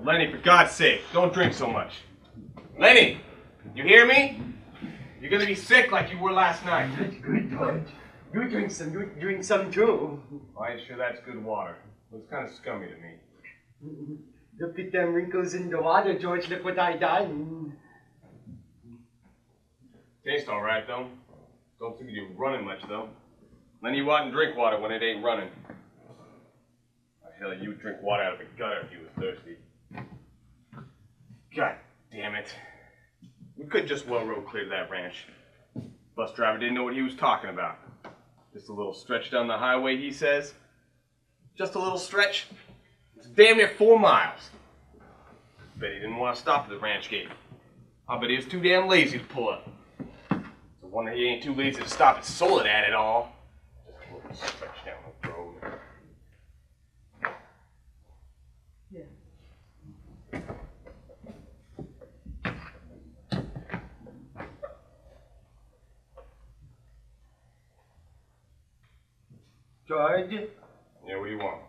Lenny, for God's sake, don't drink so much. Lenny, you hear me? You're gonna be sick like you were last night. That's good, George. You drink some too. I ain't sure that's good water. Looks kind of scummy to me. Look at them wrinkles in the water, George. Look what I done. Tastes all right, though. Don't think you're running much, though. Then you out and drink water when it ain't running. Hell, you would drink water out of a gutter if you was thirsty. God damn it. We could just well road clear that ranch. Bus driver didn't know what he was talking about. Just a little stretch down the highway, he says. Just a little stretch. It's damn near 4 miles. Bet he didn't want to stop at the ranch gate. I bet he was too damn lazy to pull up. So wonder he ain't too lazy to stop at Soledad at all. Just a little stretch down the road. George? Yeah, what do you want?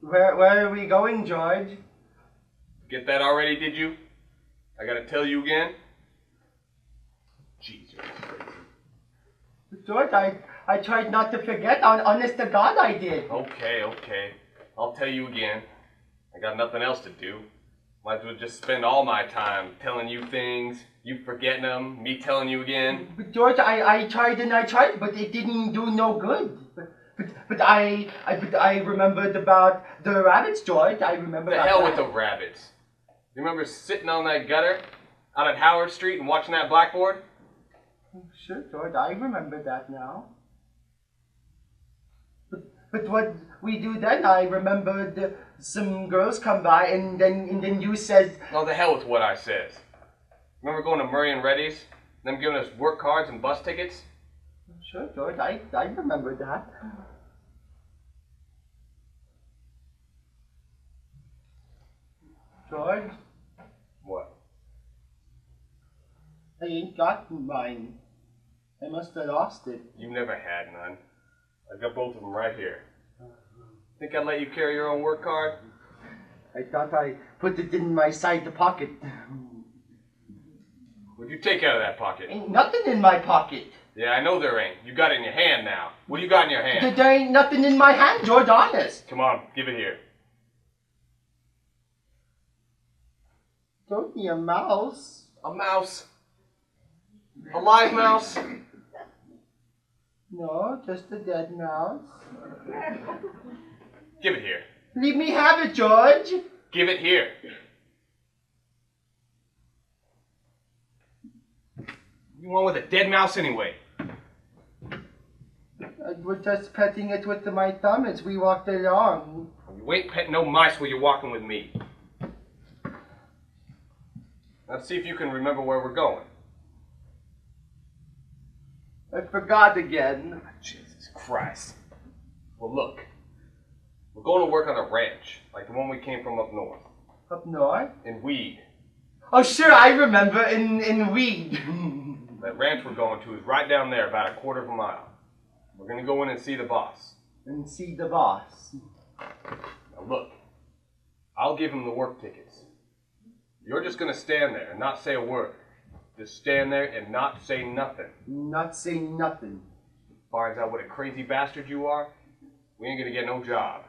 Where are we going, George? Get that already, did you? I gotta tell you again? Jeez, you're crazy. George, I tried not to forget. Honest to God, I did. Okay. I'll tell you again. I got nothing else to do. Might as well just spend all my time telling you things, you forgetting them, me telling you again. But George, I tried, but it didn't do no good. But I remembered about the rabbits, George. I remember. The hell with the rabbits. You remember sitting on that gutter out at Howard Street and watching that blackboard? Sure, George. I remember that now. But what we do then, I remembered some girls come by and then you said... Oh, the hell with what I says. Remember going to Murray and Reddy's? Them giving us work cards and bus tickets? Sure, George. I remember that. George? What? I ain't got mine. I must have lost it. You never had none. I got both of them right here. Think I'd let you carry your own work card? I thought I put it in my side pocket. What'd you take out of that pocket? Ain't nothing in my pocket. Yeah, I know there ain't. You got it in your hand now. What do you got in your hand? There ain't nothing in my hand, George, honest. Come on, give it here. Don't be a mouse. A mouse? A live mouse? No, just a dead mouse. Give it here. Leave me have it, George. Give it here. You want with a dead mouse anyway? I was just petting it with my thumb as we walked along. You ain't petting no mice while you're walking with me. Let's see if you can remember where we're going. I forgot again. Jesus Christ. Well, look. We're going to work on a ranch, like the one we came from up north. Up north? In Weed. Oh, sure, I remember, in Weed. That ranch we're going to is right down there, about a quarter of a mile. We're going to go in and see the boss. And see the boss. Now look, I'll give him the work tickets. You're just going to stand there and not say a word. Just stand there and not say nothing. Not say nothing. Finds out what a crazy bastard you are, we ain't going to get no job.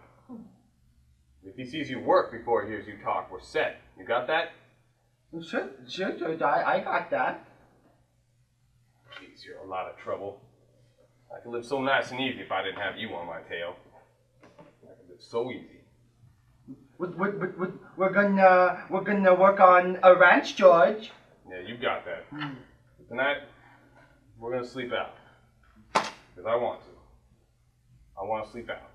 If he sees you work before he hears you talk, we're set. You got that? Sure, George, I got that. Jeez, you're a lot of trouble. I could live so nice and easy if I didn't have you on my tail. I could live so easy. We're gonna work on a ranch, George. Yeah, you got that. But tonight, we're gonna sleep out. Because I want to. I want to sleep out.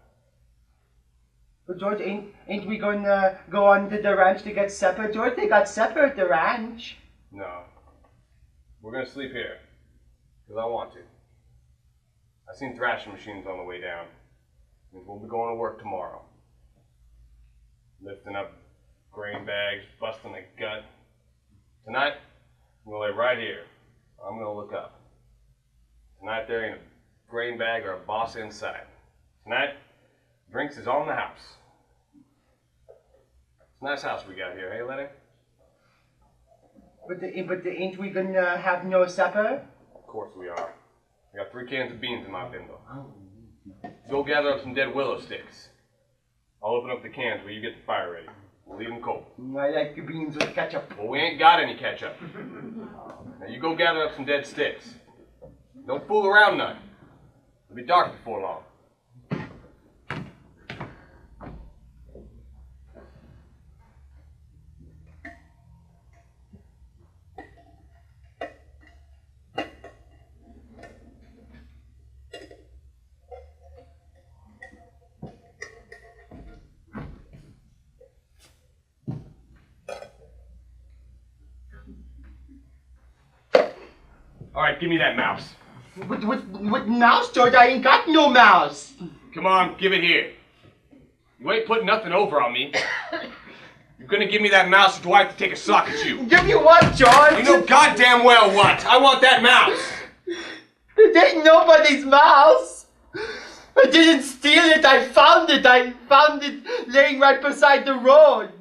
But George, ain't we gonna go on to the ranch to get supper, George? They got supper at the ranch. No. We're gonna sleep here. Because I want to. I seen thrashing machines on the way down. Means we'll be going to work tomorrow. Lifting up grain bags, busting a gut. Tonight, I'm gonna lay right here. I'm gonna look up. Tonight there ain't a grain bag or a boss inside. Tonight, drinks is on the house. Nice house we got here, hey, Lenny? But ain't we gonna have no supper? Of course we are. I got 3 cans of beans in my bindle. Go gather up some dead willow sticks. I'll open up the cans while you get the fire ready. We'll leave them cold. I like the beans with ketchup. Well, we ain't got any ketchup. Now you go gather up some dead sticks. Don't fool around none. It'll be dark before long. All right, give me that mouse. What mouse, George? I ain't got no mouse. Come on, give it here. You ain't putting nothing over on me. You're gonna give me that mouse or do I have to take a sock at you? Give me what, George? You know goddamn well what. I want that mouse. It ain't nobody's mouse. I didn't steal it. I found it. I found it laying right beside the road.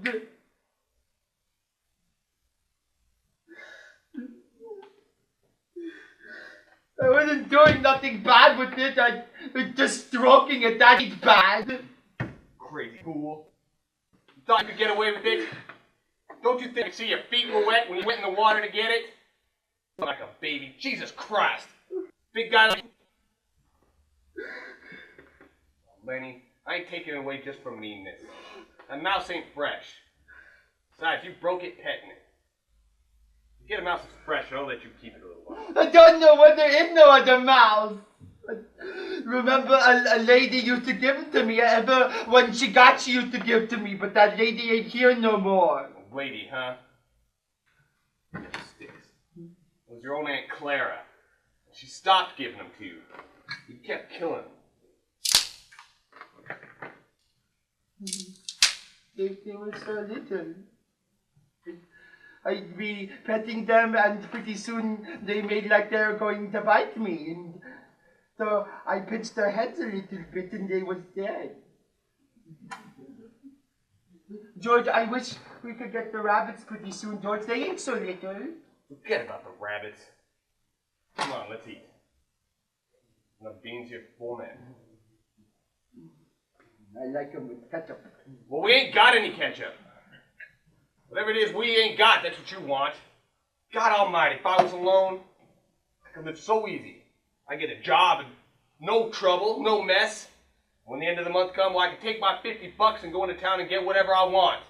I wasn't doing nothing bad with it. I was just stroking it. That ain't bad. Crazy fool. You thought you could get away with it? Don't you think see your feet were wet when you went in the water to get it? Like a baby. Jesus Christ. Big guy like... Lenny, I ain't taking it away just for meanness. That mouse ain't fresh. Besides, you broke it petting it. You get a mouse that's fresh, I'll let you keep it a little while. I don't know whether there is no other mouse. Remember, a lady used to give it to me. Ever when she got, she used to give to me, but that lady ain't here no more. Lady, huh? Sticks. It was your own Aunt Clara. She stopped giving them to you. You kept killing them. They were so little. I'd be petting them, and pretty soon they made like they were going to bite me. And so I pinched their heads a little bit, and they was dead. George, I wish we could get the rabbits pretty soon, George. They ain't so little. Forget about the rabbits. Come on, let's eat. Enough beans here for 4 men. I like them with ketchup. Well, we ain't got any ketchup. Whatever it is we ain't got, that's what you want. God almighty, if I was alone, I could live so easy. I get a job and no trouble, no mess. When the end of the month comes, well, I could take my $50 and go into town and get whatever I want.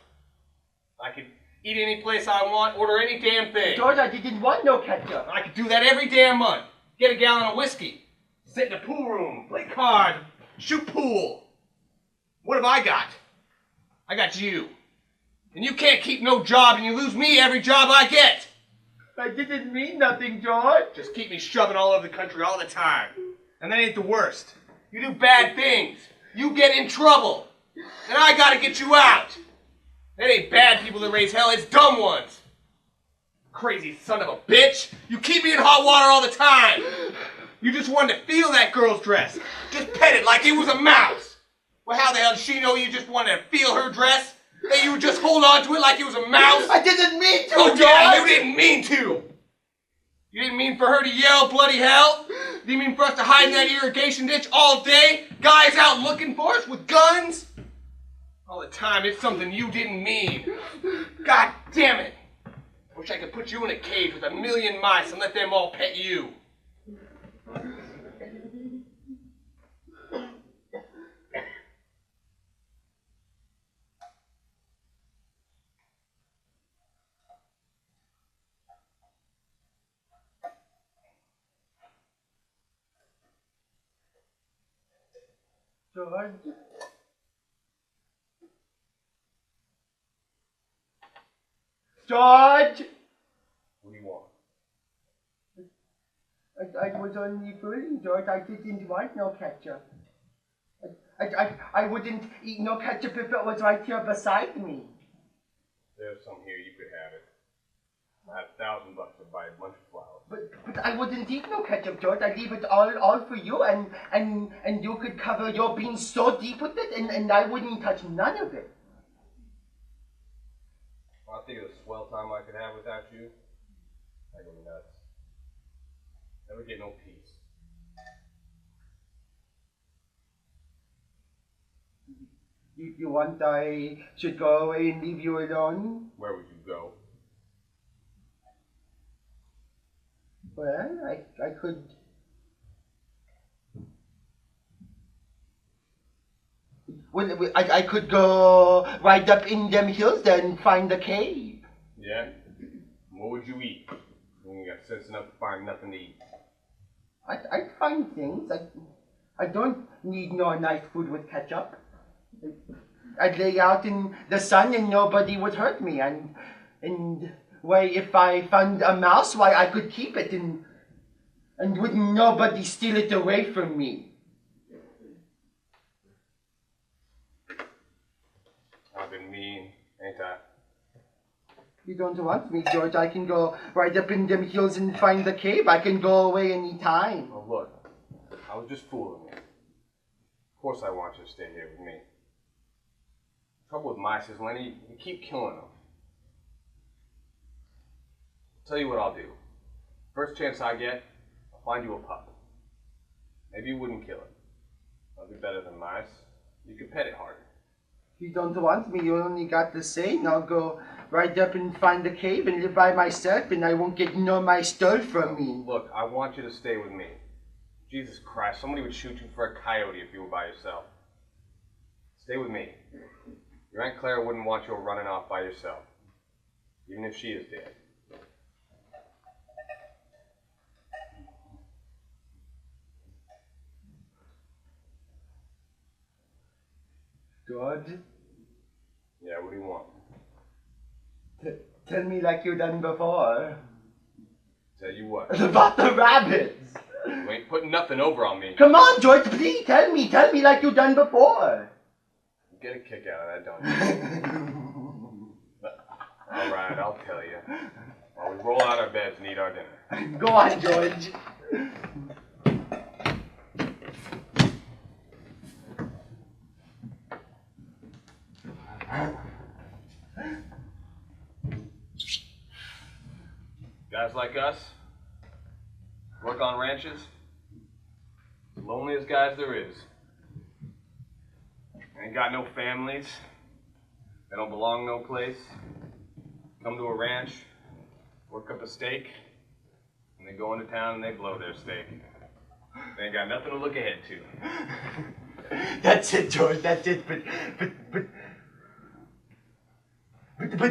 I could eat any place I want, order any damn thing. George, I didn't want no ketchup. I could do that every damn month. Get a gallon of whiskey, sit in a pool room, play cards, shoot pool. What have I got? I got you. And you can't keep no job and you lose me every job I get. I didn't mean nothing, George. Just keep me shoving all over the country all the time. And that ain't the worst. You do bad things. You get in trouble. And I gotta get you out. It ain't bad people that raise hell, it's dumb ones. Crazy son of a bitch. You keep me in hot water all the time. You just wanted to feel that girl's dress. Just pet it like it was a mouse. Well, how the hell does she know you just wanted to feel her dress? That you would just hold on to it like it was a mouse? I didn't mean to, Oh, George. yeah, you didn't mean to. You didn't mean for her to yell bloody hell? You didn't mean for us to hide in that irrigation ditch all day? Guys out looking for us with guns? All the time, it's something you didn't mean. God damn it. Wish I could put you in a cage with 1,000,000 mice and let them all pet you. George. George! What do you want? I was only fooling, George. I didn't want no ketchup. I wouldn't eat no ketchup if it was right here beside me. There's some here, you could have it. I have $1,000 to buy a bunch of flowers. But I wouldn't eat no ketchup, George. I'd leave it all for you, and you could cover your beans so deep with it, and I wouldn't touch none of it. I think of the swell time I could have without you. I go nuts. Never get no peace. You want I should go away and leave you alone? Where would you go? Well, I could. Well, I could go right up in them hills there and find a cave. Yeah? What would you eat? When you got sense enough to find nothing to eat. I'd find things. I don't need no nice food with ketchup. I'd lay out in the sun and nobody would hurt me. And why, if I found a mouse, why I could keep it and wouldn't nobody steal it away from me. I've been mean, ain't I? You don't want me, George. I can go right up in them hills and find the cave. I can go away any time. Oh, look. I was just fooling you. Of course I want you to stay here with me. The trouble with mice is, Lenny, you keep killing them. Tell you what I'll do. First chance I get, I'll find you a pup. Maybe you wouldn't kill it. That'll be better than mice. You could pet it harder. You don't want me. You only got the saying. I'll go right up and find the cave and live by myself, and I won't get no mice stole from me. Look, I want you to stay with me. Jesus Christ, somebody would shoot you for a coyote if you were by yourself. Stay with me. Your Aunt Clara wouldn't want you running off by yourself, even if she is dead. George, Yeah, what do you want? tell me like you done before. Tell you what, About the rabbits. you ain't putting nothing over on me. Come on, George, please tell me like you done before. You get a kick out of that, don't you? All right, I'll tell you. While we roll out our beds and eat our dinner. Go on, George. Guys like us, work on ranches, loneliest guys there is. Ain't got no families, they don't belong no place. Come to a ranch, work up a steak, and they go into town and they blow their steak. They ain't got nothing to look ahead to. That's it, George. That's it. But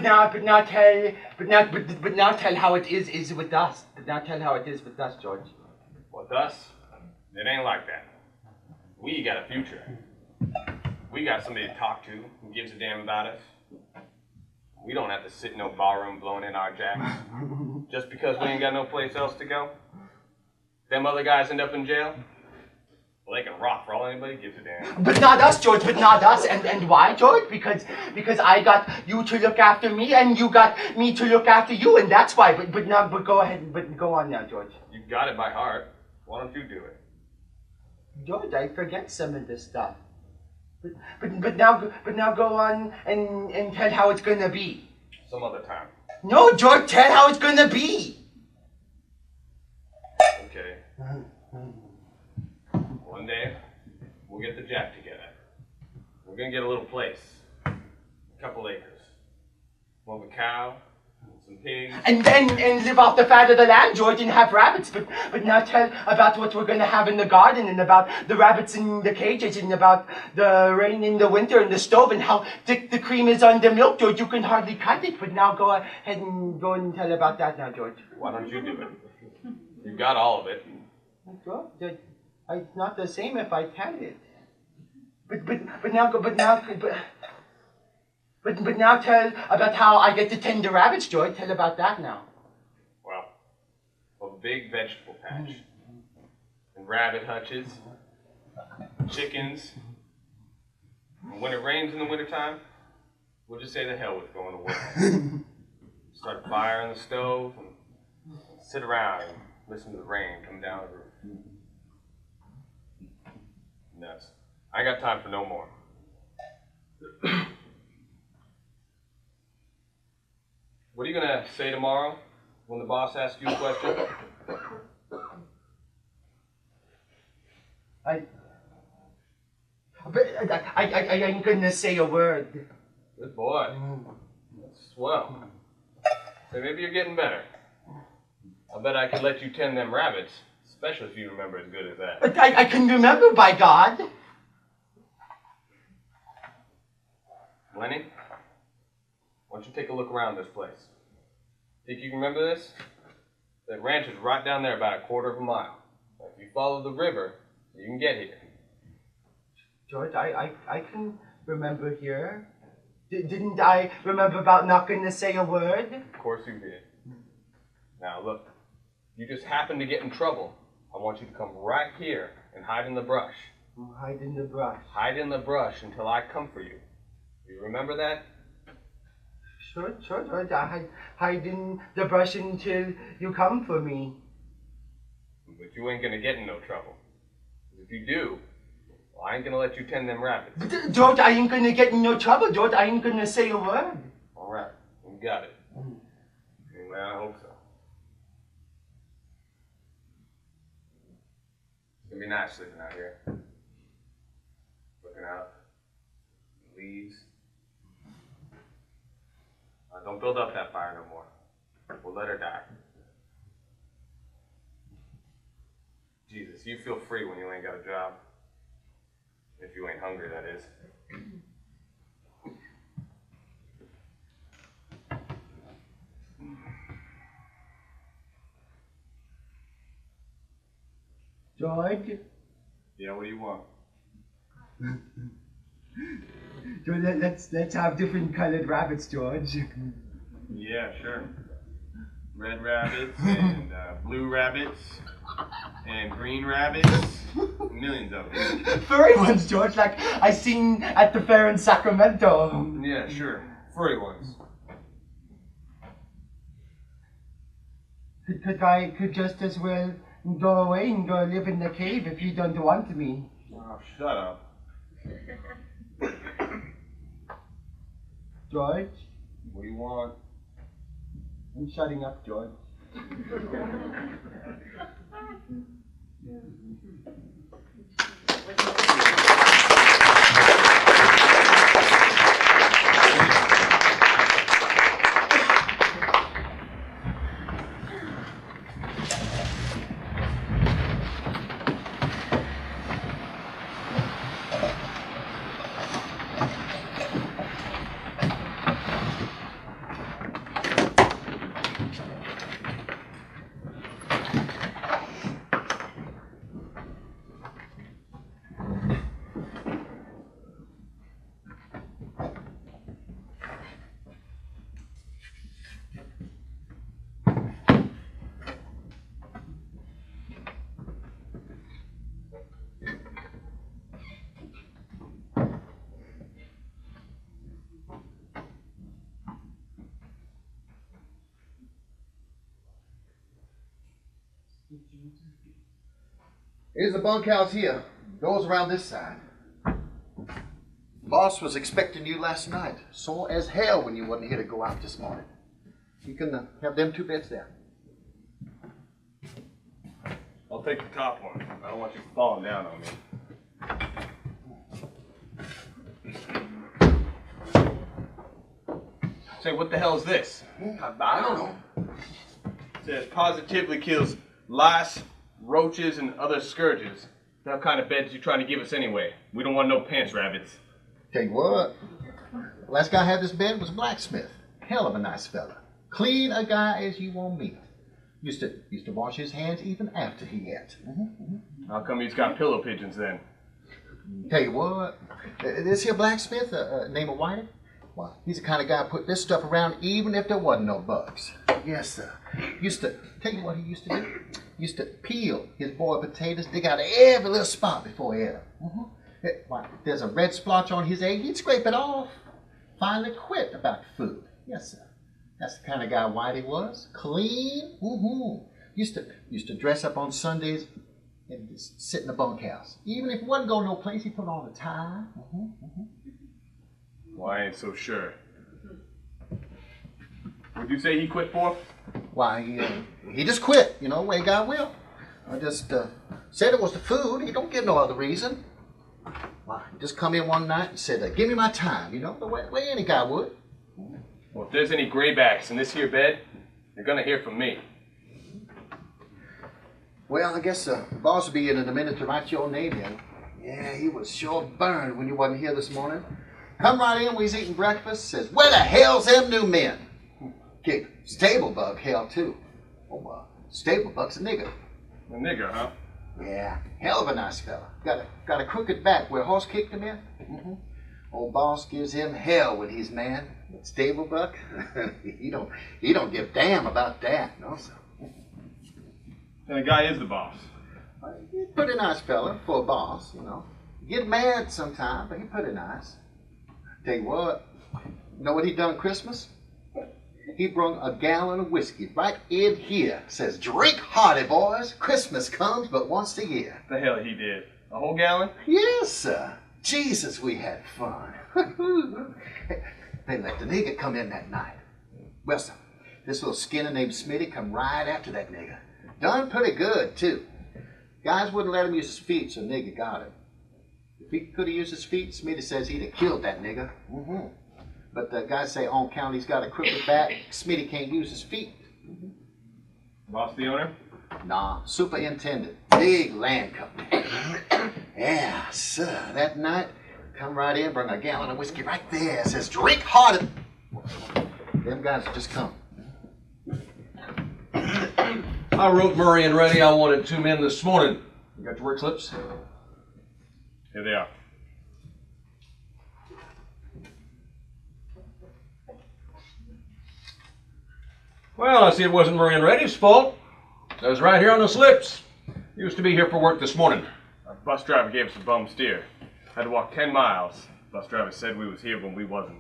now tell how it is with us. But now tell how it is with us, George. With us, it ain't like that. We got a future. We got somebody to talk to who gives a damn about us. We don't have to sit in no barroom blowing in our jacks just because we ain't got no place else to go. Them other guys end up in jail. Well, they can rot for all anybody gives a damn. But not us, George. But not us. And why, George? Because I got you to look after me, and you got me to look after you, and that's why. But go ahead. But go on now, George. You've got it by heart. Why don't you do it? George, I forget some of this stuff. But now go on and tell how it's gonna be. Some other time. No, George, tell how it's gonna be. Okay. One day, we'll get the Jack together. We're gonna get a little place. A couple acres. We'll have a cow, some pigs. And live off the fat of the land, George, and have rabbits. But now tell about what we're gonna have in the garden, and about the rabbits in the cages, and about the rain in the winter and the stove, and how thick the cream is on the milk, George. You can hardly cut it. But now go ahead and go and tell about that now, George. Why don't you do it? You've got all of it. George, it's not the same if I tell it. But now tell about how I get to tend the rabbits, George. Tell about that now. Well, a big vegetable patch. And rabbit hutches. Chickens. And when it rains in the wintertime, we'll just say the hell with going to work. Start a fire on the stove and sit around and listen to the rain come down the roof. Nuts. I ain't got time for no more. What are you gonna say tomorrow when the boss asks you a question? I ain't gonna say a word. Good boy. That's swell. So maybe you're getting better. I bet I could let you tend them rabbits, especially if you remember as good as that. But I can remember, by God. Lenny, why don't you take a look around this place? Think you can remember this? That ranch is right down there about a quarter of a mile. If you follow the river, you can get here. George, I can remember here. Didn't I remember about not gonna say a word? Of course you did. Now look, if you just happen to get in trouble, I want you to come right here and hide in the brush. Hide in the brush. Hide in the brush until I come for you. You remember that? Sure, George. I hide in the brush until you come for me. But you ain't gonna get in no trouble. If you do, well, I ain't gonna let you tend them rabbits. George, I ain't gonna get in no trouble, George. I ain't gonna say a word. All right, you got it. Anyway, I hope so. It's gonna be nice sleeping out here. Looking out. Leaves. Don't build up that fire no more. We'll let her die. Jesus, you feel free when you ain't got a job. If you ain't hungry, that is. George? Yeah, what do you want? George, let's have different colored rabbits, George. Yeah, sure. Red rabbits and blue rabbits and green rabbits. Millions of them. Furry ones, George, like I seen at the fair in Sacramento. Yeah, sure. Furry ones. Because I could just as well go away and go live in the cave if you don't want me. Oh, shut up. George? What do you want? I'm shutting up, George. Here's the bunkhouse here. Doors around this side. Boss was expecting you last night. Sore as hell when you wasn't here to go out this morning. You can have them 2 beds there. I'll take the top one. I don't want you falling down on me. Say, what the hell is this? I don't know. It says positively kills lice, roaches, and other scourges. What kind of beds you trying to give us anyway? We don't want no pants rabbits. Tell you what, the last guy had this bed was a blacksmith. Hell of a nice fella. Clean a guy as you won't meet. Used to wash his hands even after he ate. How come he's got pillow pigeons then? Tell you what, this here blacksmith, name of Whitey, well, he's the kind of guy who put this stuff around even if there wasn't no bugs. Yes, sir. Used to, tell you what he used to do? Used to peel his boiled potatoes, dig out every little spot before he ate them. Why, if there's a red splotch on his egg, he'd scrape it off. Finally quit about the food. Yes, sir. That's the kind of guy Whitey was. Clean. Used to dress up on Sundays and just sit in the bunkhouse. Even if he wasn't going no place, he put on a tie. Well, I ain't so sure. What'd you say he quit for? Why, he just quit, way God will. I just said it was the food. He don't give no other reason. Why, he just come in one night and said, give me my time, the way any guy would. Well, if there's any graybacks in this here bed, you're gonna hear from me. Well, I guess the boss will be in a minute to write your name in. Yeah, he was sure burned when you wasn't here this morning. Come right in when he's eating breakfast, says, where the hell's them new men? Kick Stablebug hell too. Oh, Stablebug's a nigger. A nigger, huh? Yeah, hell of a nice fella. Got a crooked back where a horse kicked him in. Old boss gives him hell when he's man. But Stablebug, he don't give a damn about that, no sir. And the guy is the boss. He's a pretty nice fella for a boss, Get mad sometimes, but he's pretty nice. Tell you what, what he done Christmas? He brung a gallon of whiskey right in here. Says, drink hearty, boys. Christmas comes but once a year. The hell he did. A whole gallon? Yes, sir. Jesus, we had fun. They let the nigger come in that night. Well, sir, this little skinner named Smitty come right after that nigger. Done pretty good, too. Guys wouldn't let him use his feet, so nigger got him. If he could have used his feet, Smitty says he'd have killed that nigger. But the guys say on count he's got a crooked back, Smitty can't use his feet. Boss the owner? Nah, superintendent. Big land company. Yeah, sir. That night, come right in, bring a gallon of whiskey right there. Says, drink harder. Them guys just come. I wrote Murray and Reddy. I wanted 2 men this morning. You got your work slips? Here they are. Well, I see it wasn't Murray and Reddy's fault. It was right here on the slips. Used to be here for work this morning. Our bus driver gave us a bum steer. Had to walk 10 miles. Bus driver said we was here when we wasn't.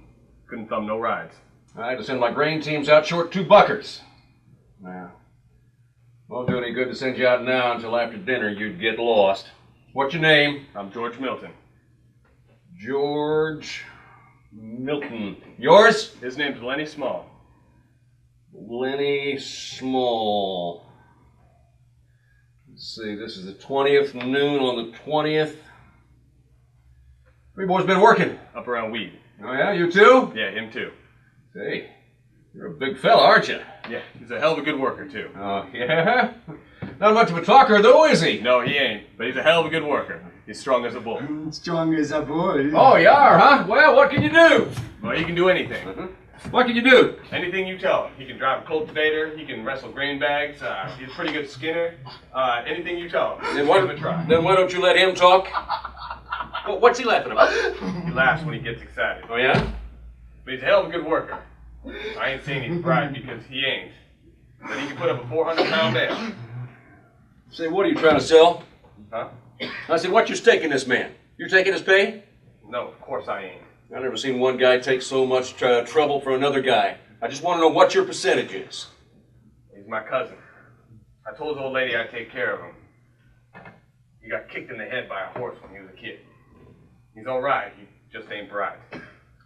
Couldn't thumb no rides. I had to send my grain teams out short 2 buckers. Now, won't do any good to send you out now until after dinner. You'd get lost. What's your name? I'm George Milton. George Milton. Yours? His name's Lenny Small. Lenny Small. Let's see, this is the 20th, noon on the 20th. Where you boys been working? Up around Weed. Oh yeah, you too? Yeah, him too. Hey, you're a big fella, aren't you? Yeah, he's a hell of a good worker too. Oh, yeah? Not much of a talker though, is he? No, he ain't, but he's a hell of a good worker. He's strong as a bull. Strong as a bull. Oh, you are, huh? Well, what can you do? Well, he can do anything. What can you do? Anything you tell him. He can drive a cultivator, he can wrestle grain bags, he's a pretty good skinner. Anything you tell him. Then Give him a try. Then why don't you let him talk? What's he laughing about? He laughs when he gets excited. Oh, yeah? But he's a hell of a good worker. I ain't saying he's bright because he ain't. But he can put up a 400-pound bale. Say, what are you trying to sell? Huh? I said, what's your stake in this man? You taking his pay? No, of course I ain't. I've never seen one guy take so much trouble for another guy. I just want to know what your percentage is. He's my cousin. I told the old lady I'd take care of him. He got kicked in the head by a horse when he was a kid. He's all right. He just ain't bright.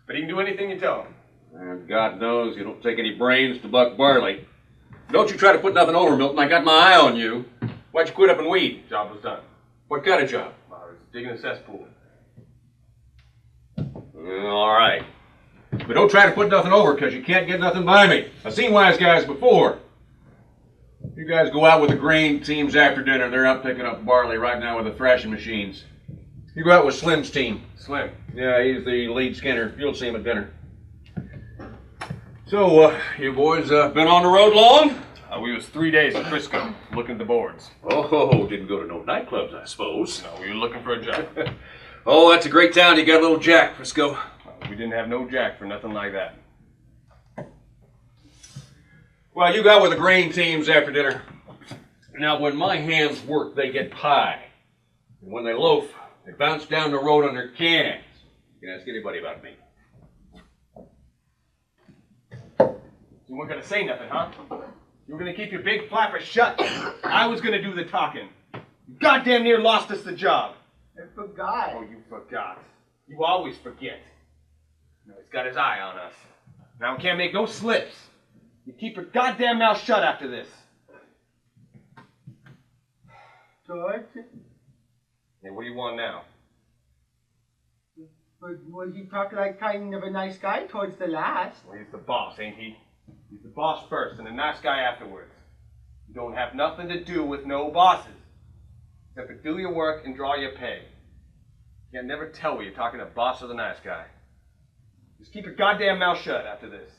But he can do anything you tell him. And God knows you don't take any brains to buck barley. Don't you try to put nothing over, Milton. I got my eye on you. Why'd you quit up and weed? Job was done. What kind of job? I was digging a cesspool. All right. But don't try to put nothing over, because you can't get nothing by me. I've seen wise guys before. You guys go out with the grain teams after dinner. They're out picking up barley right now with the thrashing machines. You go out with Slim's team. Slim. Yeah, he's the lead skinner. You'll see him at dinner. So, you boys been on the road long? We was 3 days in Frisco, looking at the boards. Oh, didn't go to no nightclubs, I suppose. No, we were looking for a job. Oh, that's a great town. You got a little jack, Frisco. We didn't have no jack for nothing like that. Well, you got with the grain teams after dinner. Now, when my hands work, they get pie. And when they loaf, they bounce down the road on their cans. You can ask anybody about me. You weren't gonna say nothing, huh? You were gonna keep your big flapper shut. I was gonna do the talking. You goddamn near lost us the job. I forgot. Oh, you forgot. You always forget. No, he's got his eye on us. Now we can't make no slips. You keep your goddamn mouth shut after this. George, Hey, what do you want now? well, you talk like kind of a nice guy towards the last. Well, he's the boss, ain't he? He's the boss first and a nice guy afterwards. You don't have nothing to do with no bosses. Except for do your work and draw your pay. You can never tell where you're talking to boss or the nice guy. Just keep your goddamn mouth shut after this.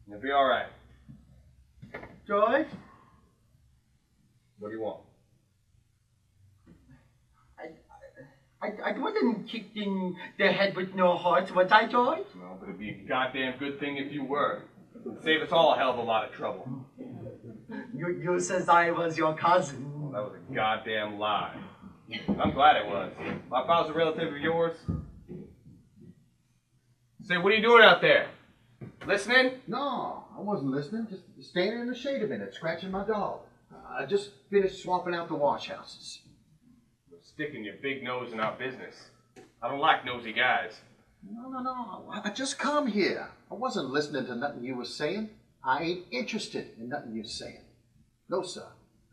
And you'll be alright. George, What do you want? I wasn't kicked in the head with no horse, was I, George? No, but it'd be a goddamn good thing if you were. It'd save us all a hell of a lot of trouble. You says I was your cousin. Well, that was a goddamn lie. I'm glad it was. My father's a relative of yours. Say, what are you doing out there? Listening? No, I wasn't listening. Just standing in the shade a minute, scratching my dog. I just finished swamping out the wash houses. Sticking your big nose in our business. I don't like nosy guys. No. I just come here. I wasn't listening to nothing you was saying. I ain't interested in nothing you're saying. No, sir.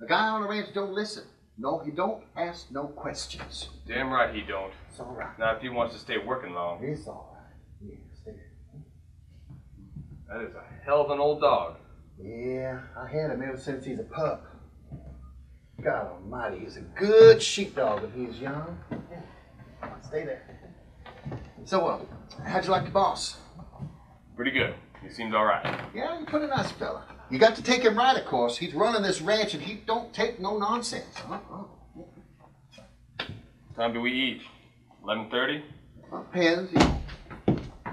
A guy on the ranch don't listen. No, he don't ask no questions. Damn right he don't. It's all right. Not if he wants to stay working long. It's all right. Yeah, stay there. That is a hell of an old dog. Yeah, I had him ever since he's a pup. God almighty, he's a good sheepdog when he's young. Yeah. Stay there. So, how'd you like the boss? Pretty good. He seems alright. Yeah, he's a pretty nice fella. You got to take him right, of course. He's running this ranch and he don't take no nonsense. Time do we eat? 11:30? Depends.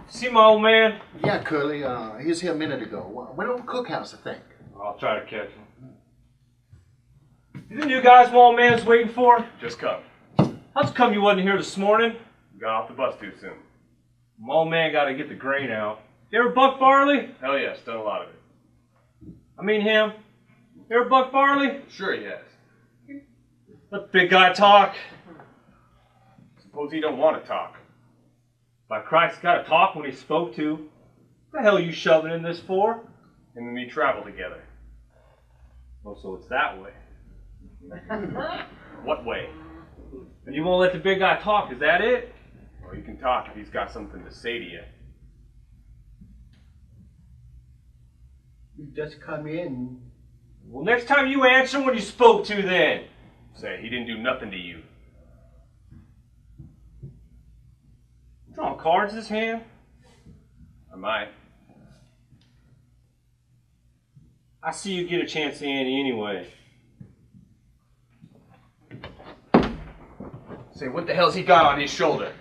See my old man? Yeah, Curly, he was here a minute ago. Went over to the cookhouse, I think. I'll try to catch him. You the new guys my old man's waiting for? Just come. How's come you wasn't here this morning? Got off the bus too soon. My old man gotta get the grain out. You ever buck barley? Hell yes, done a lot of it. I mean him. You ever buck barley? Sure he has. Let the big guy talk. Suppose he don't want to talk. By Christ, gotta talk when he's spoke to. What the hell are you shoving in this for? Him and me travel together. Oh, so it's that way. What way? And you won't let the big guy talk, is that it? Well, he can talk if he's got something to say to you. You just come in. Well, next time you answer when you spoke to then. Say, he didn't do nothing to you. Drawing cards this hand? I might. I see you get a chance to Annie anyway. Say, what the hell's he got on his shoulder?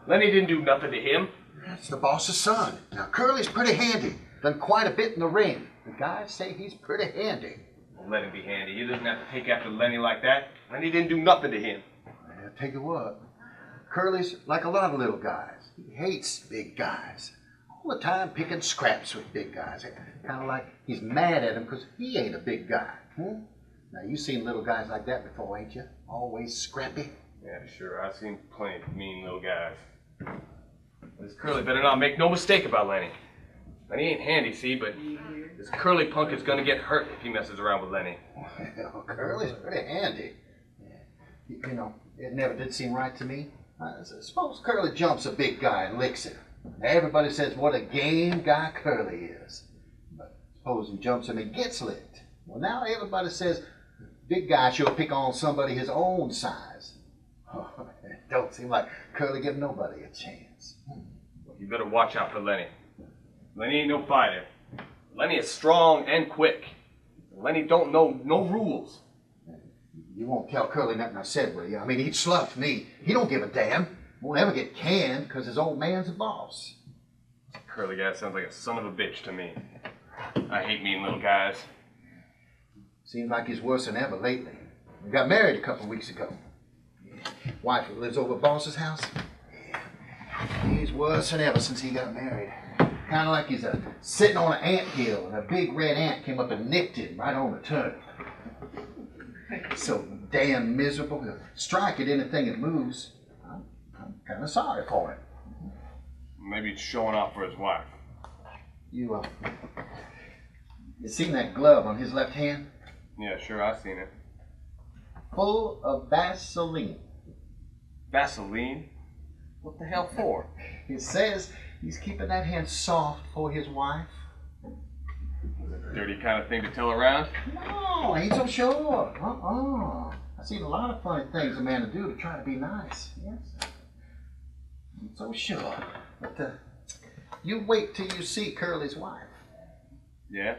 Lenny didn't do nothing to him. That's the boss's son. Now, Curly's pretty handy. Done quite a bit in the ring. The guys say he's pretty handy. Well, let him be handy. He doesn't have to take after Lenny like that. Lenny didn't do nothing to him. I'll tell you what, Curly's like a lot of little guys. He hates big guys. All the time picking scraps with big guys. Kind of like he's mad at him because he ain't a big guy. Now, you've seen little guys like that before, ain't you? Always scrappy. Yeah, sure. I've seen plenty of mean little guys. This Curly better not make no mistake about Lenny. Lenny ain't handy, see, but this Curly punk is gonna get hurt if he messes around with Lenny. Well, Curly's pretty handy. You know, it never did seem right to me. Suppose Curly jumps a big guy and licks him. Everybody says what a game guy Curly is. But suppose he jumps him and gets licked. Well, now everybody says big guy should pick on somebody his own size. It don't seem like Curly give nobody a chance. Well, you better watch out for Lenny. Lenny ain't no fighter. Lenny is strong and quick. Lenny don't know no rules. You won't tell Curly nothing I said, will you? I mean, he'd slough me. He don't give a damn. Won't ever get canned because his old man's a boss. Curly guy sounds like a son of a bitch to me. I hate mean little guys. Seems like he's worse than ever lately. We got married a couple of weeks ago. Wife who lives over boss's house. Yeah. He's worse than ever since he got married. Kind of like he's sitting on an anthill and a big red ant came up and nipped him right on the turnip. So damn miserable. He'll strike at anything that moves. I'm kind of sorry for him. Maybe he's showing off for his wife. You You seen that glove on his left hand? Yeah, sure, I've seen it. Full of Vaseline. Vaseline? What the hell for? It says he's keeping that hand soft for his wife. Dirty kind of thing to tell around? No, ain't so sure. I've seen a lot of funny things a man to do to try to be nice. Yes. Ain't so sure. But you wait till you see Curly's wife. Yeah?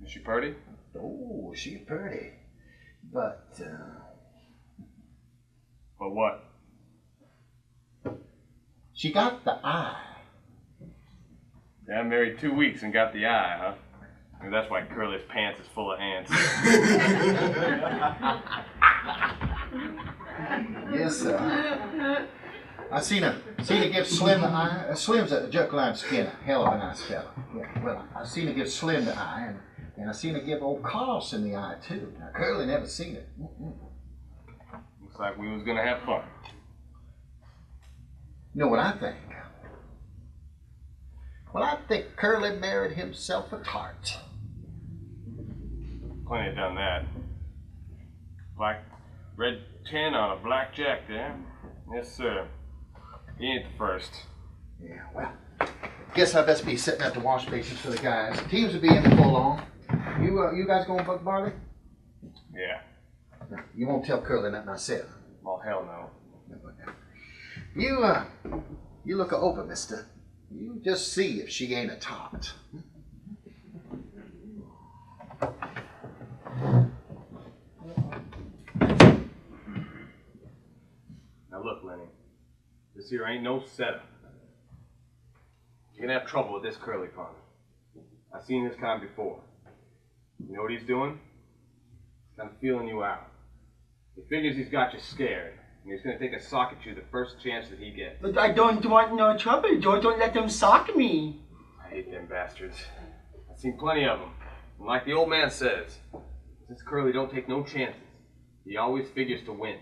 Is she pretty? Oh, she's pretty. But, But what? she got the eye. Yeah, I'm married 2 weeks and got the eye, huh? Maybe that's why Curly's pants is full of ants. Yes, sir. I seen her give Slim the eye. Slim's a jerk-line skinner, hell of a nice fella. Yeah, well, I seen her give Slim the eye, and I seen her give old Carlson the eye too. Now Curly never seen it. Looks like we was gonna have fun. You know what I think? Well, I think Curly married himself a tart. Plenty have done that. Red 10 on a black jack there. Yes, sir. He ain't the first. Yeah, well, guess I best be setting up the wash basins for the guys. Teams will be in before long. You guys going Buck Barley? Yeah. You won't tell Curly nothing I said. Oh, hell no. You look her over, mister. You just see if she ain't a tart. Now look, Lenny. This here ain't no setup. You're gonna have trouble with this Curly pun. I've seen this kind before. You know what he's doing? He's kind of feeling you out. He figures he's got you scared, and he's gonna take a sock at you the first chance that he gets. But I don't want no trouble, George. Don't let them sock me. I hate them bastards. I've seen plenty of them. And like the old man says, this Curly don't take no chances. He always figures to win.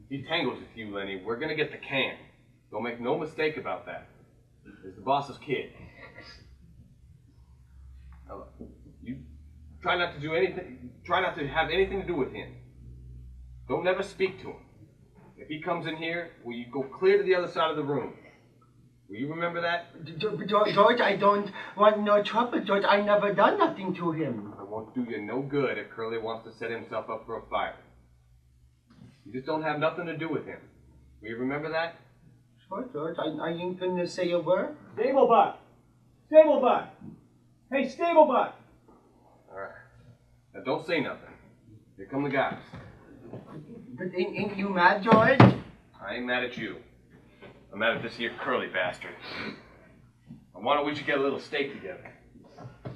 If he tangles with you, Lenny, we're gonna get the can. Don't make no mistake about that. He's the boss's kid. Now look, you try not to do anything. Try not to have anything to do with him. Don't never speak to him. If he comes in here, will you go clear to the other side of the room? Will you remember that? George, I don't want no trouble, George. I never done nothing to him. It won't do you no good if Curly wants to set himself up for a fight. You just don't have nothing to do with him. Will you remember that? Sure, George. I ain't gonna say a word. Stablebuck! Stablebuck! Hey, Stablebuck! All right. Now don't say nothing. Here come the guys. But ain't you mad, George? I ain't mad at you. I'm mad at this here Curly bastard. And why don't we just get a little steak together?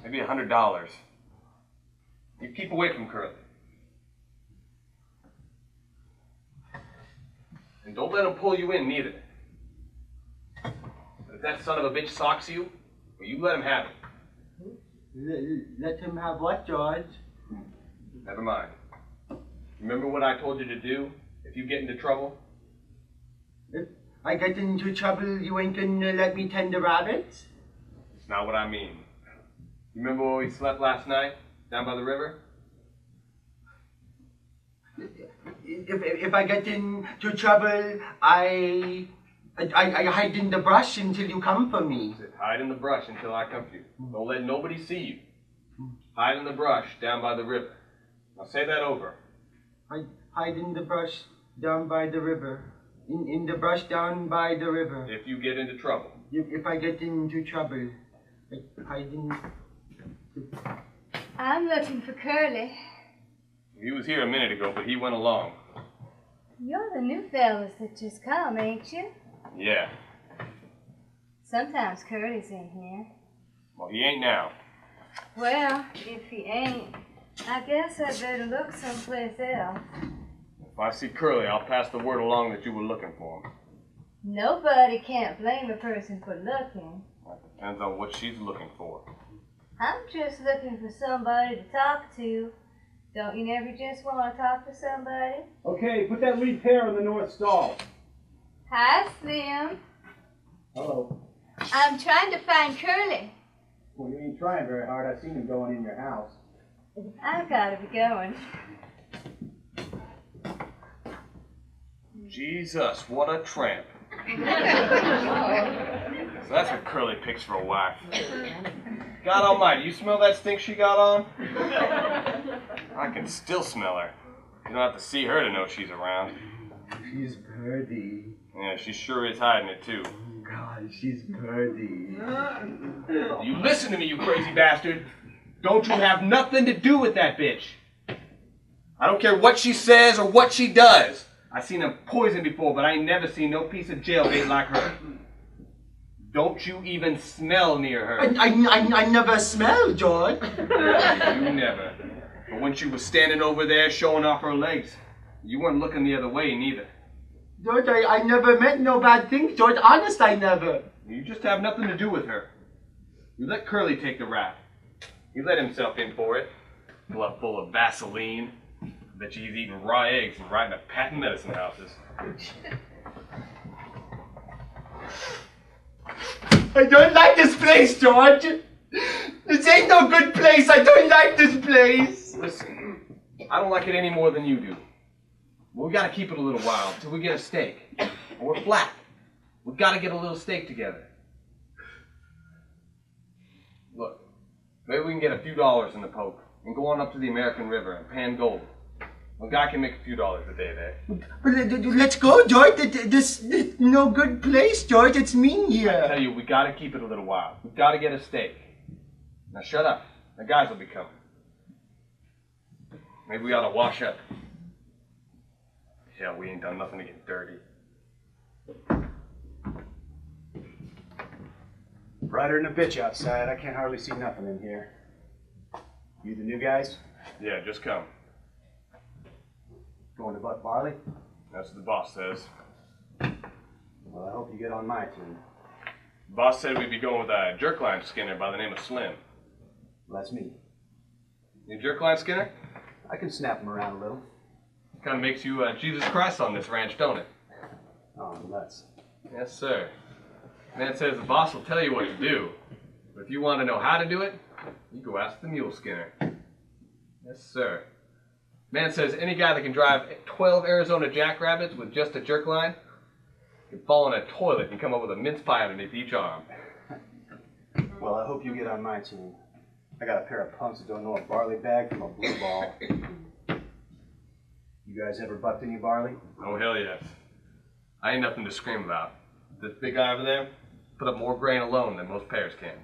Maybe $100. You keep away from Curly. And don't let him pull you in, neither. But if that son of a bitch socks you, well, you let him have it. Let him have what, George? Never mind. Remember what I told you to do if you get into trouble? If I get into trouble, you ain't gonna let me tend the rabbits? It's not what I mean. You remember where we slept last night? Down by the river? If I get into trouble, I hide in the brush until you come for me. Hide in the brush until I come for you. Don't let nobody see you. Hide in the brush down by the river. Now say that over. I hide in the brush down by the river. In the brush down by the river. If you get into trouble. If I get into trouble, I hide in... I'm looking for Curly. He was here a minute ago, but he went along. You're the new fellas that just come, ain't you? Yeah. Sometimes Curly's in here. Well, he ain't now. Well, if he ain't, I guess I better look someplace else. If I see Curly, I'll pass the word along that you were looking for him. Nobody can't blame a person for looking. That depends on what she's looking for. I'm just looking for somebody to talk to. Don't you never just want to talk to somebody? Okay, put that lead pair on the north stall. Hi, Slim. Hello. I'm trying to find Curly. Well, you ain't trying very hard. I seen him going in your house. I've gotta be going. Jesus, what a tramp. So that's what Curly picks for a wife. God almighty, you smell that stink she got on? I can still smell her. You don't have to see her to know she's around. She's pretty. Yeah, she sure is hiding it too. God, she's pretty. You listen to me, you crazy bastard. Don't you have nothing to do with that bitch. I don't care what she says or what she does. I seen her poison before, but I ain't never seen no piece of jailbait like her. Don't you even smell near her. I never smell, George. You never. But when she was standing over there showing off her legs, you weren't looking the other way neither. George, I never meant no bad things, George. Honest, I never. You just have nothing to do with her. You let Curly take the rap. He let himself in for it. Glove full of Vaseline. I bet you he's eating raw eggs and riding a patent medicine houses. I don't like this place, George. This ain't no good place. I don't like this place. Listen, I don't like it any more than you do. But we gotta keep it a little while until we get a steak. Or we're flat. We gotta get a little steak together. Look, maybe we can get a few dollars in the poke and go on up to the American River and pan gold. A guy can make a few dollars a day there. But let's go, George. This no good place, George. It's mean I here. tell you, we gotta keep it a little while. We gotta get a steak. Now shut up. The guys will be coming. Maybe we ought to wash up. Hell, we ain't done nothing to get dirty. Brighter than a bitch outside. I can't hardly see nothing in here. You the new guys? Yeah, just come. Going to Buck Barley? That's what the boss says. Well, I hope you get on my team. The boss said we'd be going with a jerkline skinner by the name of Slim. Well, that's me. You jerkline skinner? I can snap them around a little. Kind of makes you Jesus Christ on this ranch, don't it? Oh, nuts. Yes, sir. Man says the boss will tell you what to do. But if you want to know how to do it, you go ask the mule skinner. Yes, sir. Man says any guy that can drive 12 Arizona jackrabbits with just a jerk line can fall in a toilet and come up with a mince pie underneath each arm. Well, I hope you get on my team. I got a pair of punks that don't know a barley bag from a blue ball. You guys ever bucked any barley? Oh, hell yes. I ain't nothing to scream about. This big guy over there put up more grain alone than most pairs can.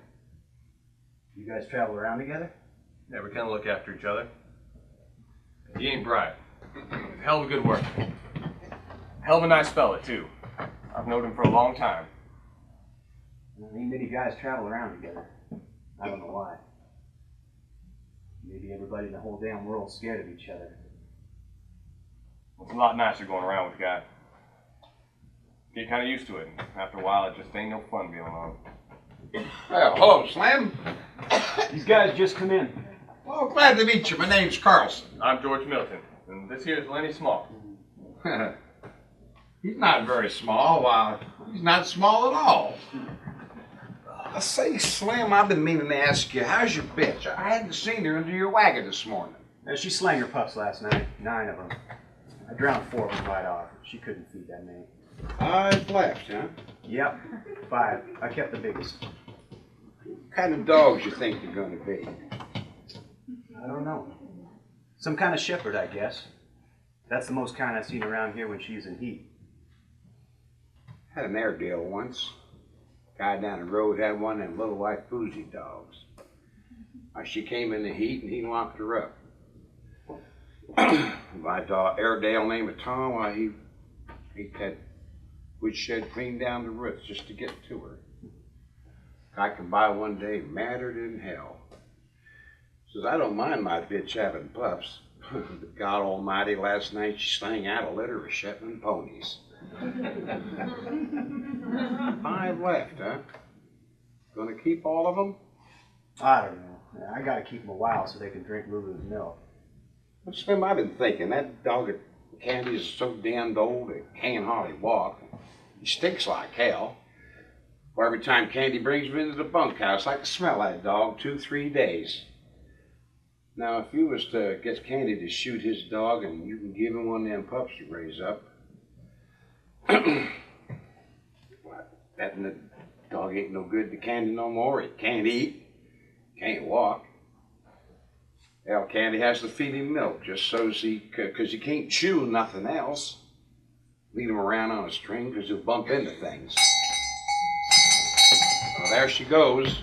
You guys travel around together? Yeah, we kind of look after each other. He ain't bright. Hell of a good worker. Hell of a nice fella, too. I've known him for a long time. Well, ain't many guys travel around together. I don't know why. Maybe everybody in the whole damn world's scared of each other. It's a lot nicer going around with a guy. Get kind of used to it. After a while, it just ain't no fun being alone. Well, hello, Slim. These guys just come in. Well, glad to meet you. My name's Carlson. I'm George Milton, and this here is Lenny Small. He's not very small. He's not small at all. I say, Slim, I've been meaning to ask you, how's your bitch? I hadn't seen her under your wagon this morning. She slang her pups last night. 9 of them. I drowned 4 of them right off. She couldn't feed that many. 5 left, huh? Yep, 5. I kept the biggest. What kind of dogs you think they're going to be? I don't know. Some kind of shepherd, I guess. That's the most kind I've seen around here when she's in heat. Had an Airedale once. Guy down the road had one of them little white boozy dogs. She came in the heat and he locked her up. My dog, Airedale named it Tom, well, he had woodshed cleaned down the roots just to get to her. I come by one day, madder than hell. Says, I don't mind my bitch having pups. But God Almighty, last night she sang out a litter of Shetland ponies. 5 left, huh? Gonna keep all of them? I don't know. I gotta keep them a while so they can drink Lulu's milk. But Slim, I've been thinking, that dog at Candy's so damned old it can't hardly walk. He stinks like hell. Well, every time Candy brings me into the bunkhouse, I can smell that dog 2-3 days. Now, if you was to get Candy to shoot his dog and you can give him one of them pups you raise up, that the dog ain't no good to Candy no more. He can't eat, can't walk. Hell, Candy has to feed him milk just so's cause he can't chew nothing else. Lead him around on a string cause he'll bump into things. Well, there she goes.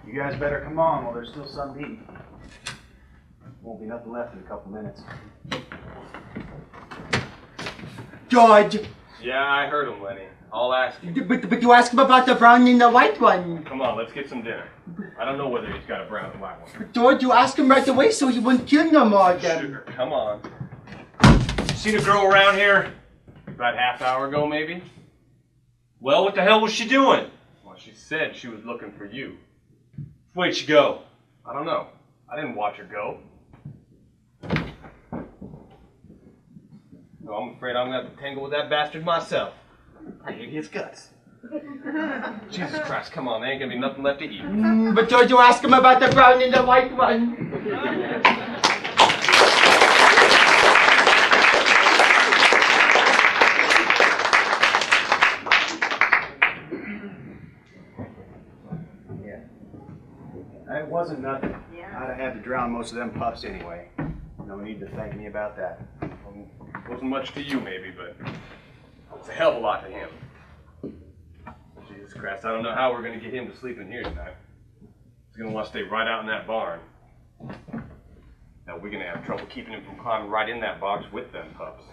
You guys better come on while there's still something to eat. Won't be nothing left in a couple minutes. George, Yeah, I heard him, Lenny. I'll ask you. but you asked him about the brown and the white one. Come on, let's get some dinner. I don't know whether he's got a brown and white one. But George, you asked him right away so he wouldn't kill no more of them. Sugar, come on. Seen a girl around here? About half hour ago, maybe? Well, what the hell was she doing? Well, she said she was looking for you. Where'd she go? I don't know. I didn't watch her go. No, I'm afraid I'm gonna have to tangle with that bastard myself. I hate his guts. Jesus Christ, come on, there ain't gonna be nothing left to eat. But George, you asked him about the brown and the white one. It wasn't nothing. I'd have had to drown most of them pups anyway. No need to thank me about that. Wasn't much to you, maybe, but it's a hell of a lot to him. Jesus Christ, I don't know how we're gonna get him to sleep in here tonight. He's gonna want to stay right out in that barn. Now we're gonna have trouble keeping him from climbing right in that box with them pups.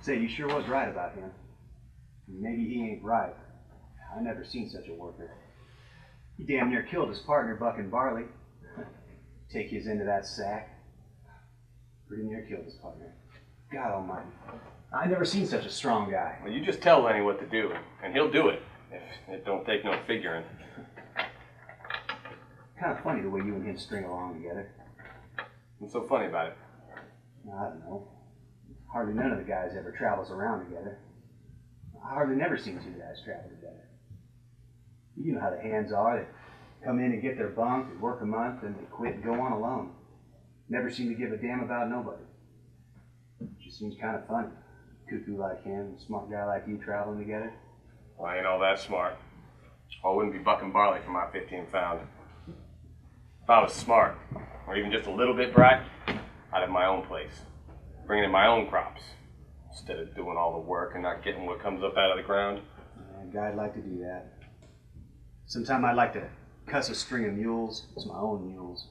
Say, you sure was right about him. Maybe he ain't right. I never seen such a worker. He damn near killed his partner, Bucking Barley. Take his into that sack. Pretty near killed his partner. God almighty. I never seen such a strong guy. Well, you just tell Lenny what to do, and he'll do it, if it don't take no figuring. Kind of funny the way you and him string along together. What's so funny about it? I don't know. Hardly none of the guys ever travels around together. I hardly never seen two guys travel together. You know how the hands are. They come in and get their bunk, they work a month, then they quit and go on alone. Never seem to give a damn about nobody. Just seems kind of funny. Cuckoo like him, a smart guy like you traveling together. Well, I ain't all that smart. I wouldn't be bucking barley for my 15 pound. If I was smart, or even just a little bit bright, I'd have my own place, bringing in my own crops, instead of doing all the work and not getting what comes up out of the ground. A guy'd like to do that. Sometime I'd like to cuss a string of mules. It's my own mules.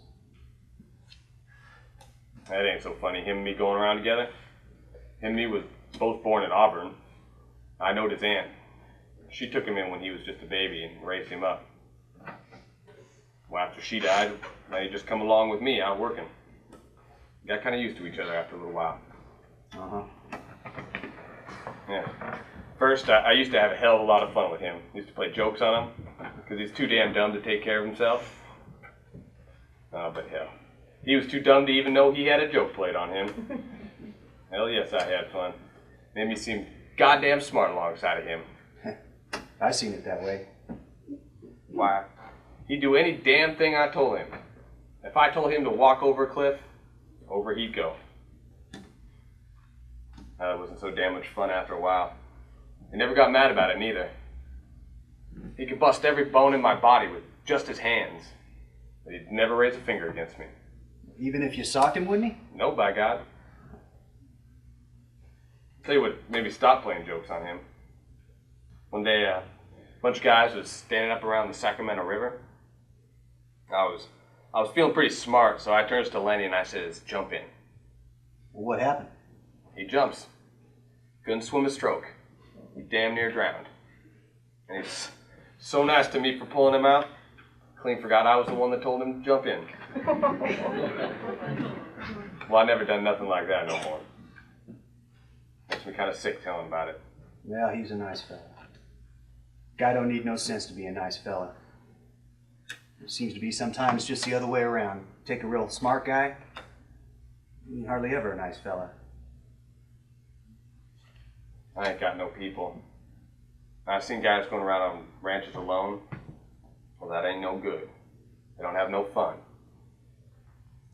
That ain't so funny, him and me going around together. Him and me was both born in Auburn. I knowed his aunt. She took him in when he was just a baby and raised him up. Well, after she died, now he just come along with me out working. Got kind of used to each other after a little while. Uh-huh. Yeah. First, I used to have a hell of a lot of fun with him. Used to play jokes on him, because he's too damn dumb to take care of himself. Oh, but hell, he was too dumb to even know he had a joke played on him. Hell yes, I had fun. Made me seem goddamn smart alongside of him. I seen it that way. Why, he'd do any damn thing I told him. If I told him to walk over a cliff, over he'd go. It wasn't so damn much fun after a while. He never got mad about it neither. He could bust every bone in my body with just his hands, but he'd never raise a finger against me. Even if you socked him, wouldn't he? No, by God. Tell you what made me stop playing jokes on him. One day, a bunch of guys was standing up around the Sacramento River. I was feeling pretty smart, so I turns to Lenny and I says, "Jump in." Well, what happened? He jumps. Couldn't swim a stroke. He damn near drowned. And he's so nice to me for pulling him out. Clean forgot I was the one that told him to jump in. Well, I never done nothing like that no more. Makes me kind of sick telling about it. Well, he's a nice fella. Guy don't need no sense to be a nice fella. It seems to be sometimes just the other way around. Take a real smart guy, he ain't hardly ever a nice fella. I ain't got no people. I've seen guys going around on ranches alone. Well, that ain't no good. They don't have no fun.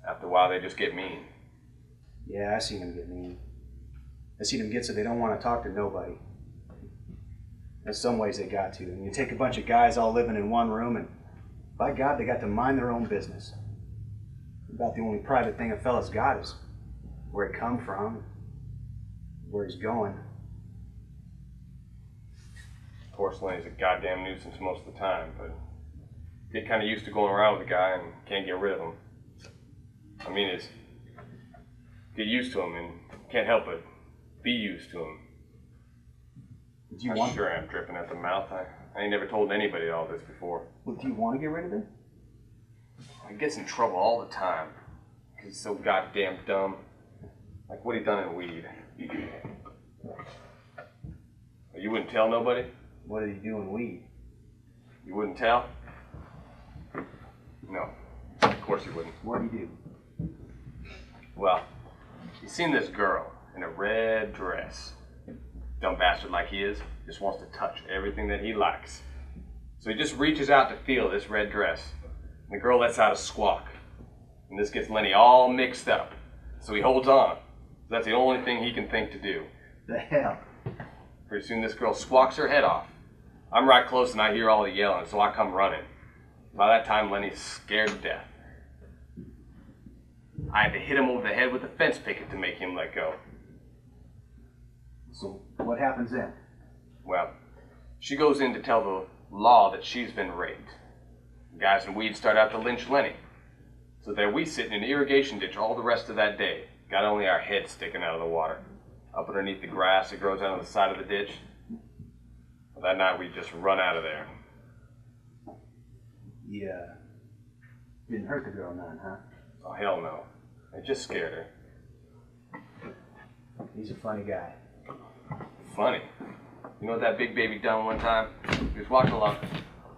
After a while, they just get mean. Yeah, I seen them get mean. I seen them get so they don't want to talk to nobody. In some ways they got to. And you take a bunch of guys all living in one room and by God, they got to mind their own business. About the only private thing a fella's got is where he come from, where he's going. Of course, Lenny's a goddamn nuisance most of the time, but get kind of used to going around with a guy and can't get rid of him. I mean, it's get used to him and can't help but be used to him. Do you I'm want? sure I'm dripping at the mouth. I ain't never told anybody all this before. Well, do you want to get rid of him? He gets in trouble all the time. He's so goddamn dumb. Like what he done in weed. You wouldn't tell nobody? What did he do in weed? You wouldn't tell? No. Of course you wouldn't. What did he do? Well, you seen this girl in a red dress. Dumb bastard like he is, just wants to touch everything that he likes. So he just reaches out to feel this red dress. And the girl lets out a squawk. And this gets Lenny all mixed up. So he holds on. That's the only thing he can think to do. The hell? Pretty soon this girl squawks her head off. I'm right close and I hear all the yelling, so I come running. By that time, Lenny's scared to death. I had to hit him over the head with a fence picket to make him let go. So what happens then? Well, she goes in to tell the law that she's been raped. The guys in weed start out to lynch Lenny. So there we sit in an irrigation ditch all the rest of that day. Got only our heads sticking out of the water. Up underneath the grass that grows out on the side of the ditch. Well, that night we just run out of there. Yeah. Didn't hurt the girl none, huh? Oh, hell no. I just scared her. He's a funny guy. Funny. You know what that big baby done one time? He was walking along.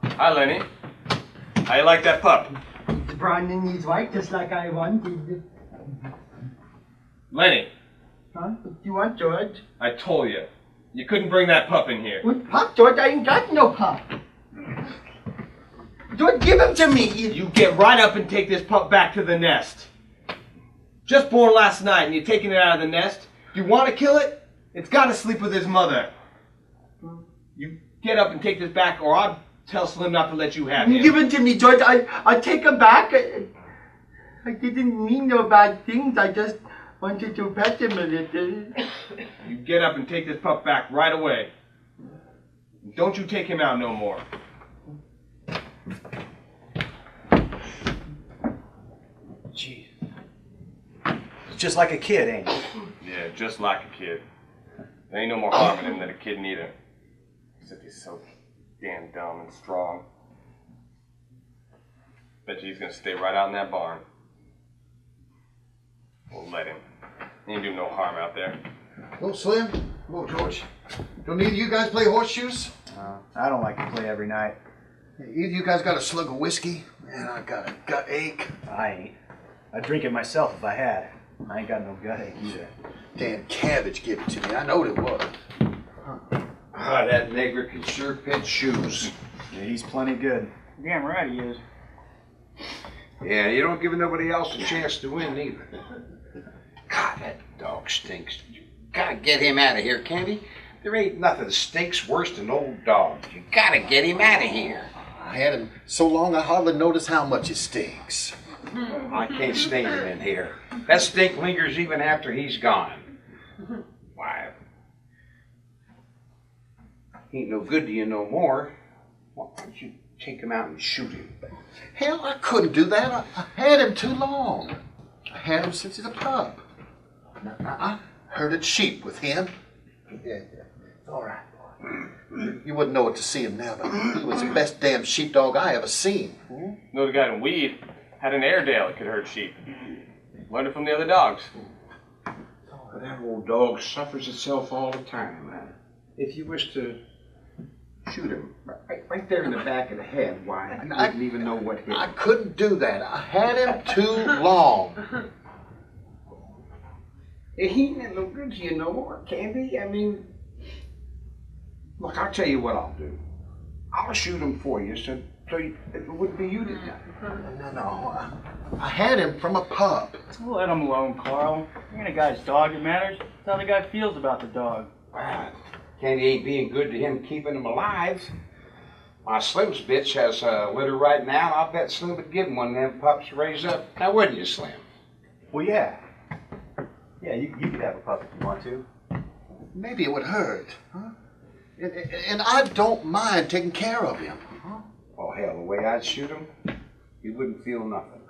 Hi, Lenny. How you like that pup? It's brown and he's white, just like I wanted. Lenny, Huh? What do you want, George? I told you. You couldn't bring that pup in here. What pup, George? I ain't got no pup. George, give him to me. You get right up and take this pup back to the nest. Just born last night and you're taking it out of the nest. If you want to kill it, it's got to sleep with his mother. You get up and take this back or I'll tell Slim not to let you have him. Give him to me, George. I'll take him back. I didn't mean no bad things. I just wanted to pet him a little. You get up and take this pup back right away. Don't you take him out no more. Gee. It's just like a kid, ain't it? Yeah, just like a kid. There ain't no more harm in him than a kid neither. Except he's so damn dumb and strong. Bet you he's gonna stay right out in that barn. We'll let him. He ain't do no harm out there. Hello, Slim. Hello, George. Don't either of you guys play horseshoes? I don't like to play every night. Either of you guys got a slug of whiskey? Man, I got a gut ache. I ain't. I'd drink it myself if I had. I ain't got no gut ache either. Dan Cabbage gave it to me. I know it was. Ah, that nigger can sure pinch shoes. Yeah, he's plenty good. Damn right he is. Yeah, you don't give nobody else a chance to win either. God, that dog stinks. You gotta get him out of here, Candy. There ain't nothing that stinks worse than old dogs. You gotta get him out of here. I had him so long I hardly noticed how much it stinks. I can't stand him in here. That stink lingers even after he's gone. Why? He ain't no good to you no more. Why don't you take him out and shoot him? Hell, I couldn't do that. I had him too long. I had him since he's a pup. I herded sheep with him. Yeah. All right, boy. You wouldn't know it to see him now, but he was the best damn sheepdog I ever seen. You know the guy in weed had an Airedale that could herd sheep. Learned it from the other dogs. But that old dog suffers itself all the time, man. If you wish to shoot him right there in the back of the head, why, you wouldn't even know what hit I him. couldn't do that. I had him too long. He ain't no good to you no more, Candy. I mean, Look, I'll tell you what I'll do. I'll shoot him for you, so it wouldn't be you that done it. No. I had him from a pup. Let him alone, Carl. It ain't a guy's dog that matters. It's how the guy feels about the dog. Candy ain't being good to him keeping him alive. My Slim's bitch has a litter right now, and I'll bet Slim would give him one of them pups to raise up. Now, wouldn't you, Slim? Well, yeah. Yeah, you could have a pup if you want to. Maybe it would hurt, huh? And I don't mind taking care of him. Oh, hell, the way I'd shoot him, you wouldn't feel nothing.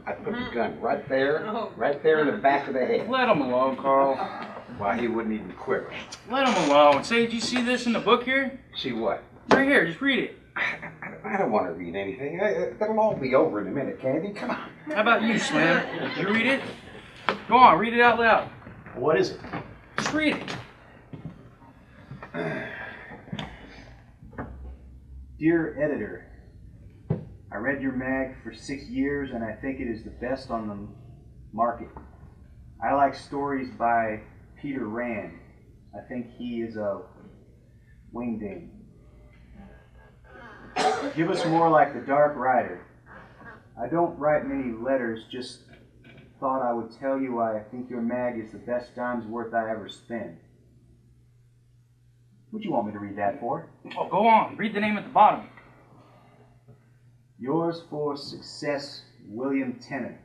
I'd put the gun right there in the back of the head. Let him alone, Carl. Why, he wouldn't even quiver. Let him alone. Say, did you see this in the book here? See what? Right here, just read it. I don't want to read anything. It'll all be over in a minute, Candy. Come on. How about you, Slim? Did you read it? Go on, read it out loud. What is it? Just read it. Dear editor, I read your mag for 6 years and I think it is the best on the market. I like stories by Peter Rand. I think he is a wingding. Give us more like The Dark Rider. I don't write many letters, just thought I would tell you why I think your mag is the best dime's worth I ever spent. What'd you want me to read that for? Oh, go on. Read the name at the bottom. Yours for success, William Tennant.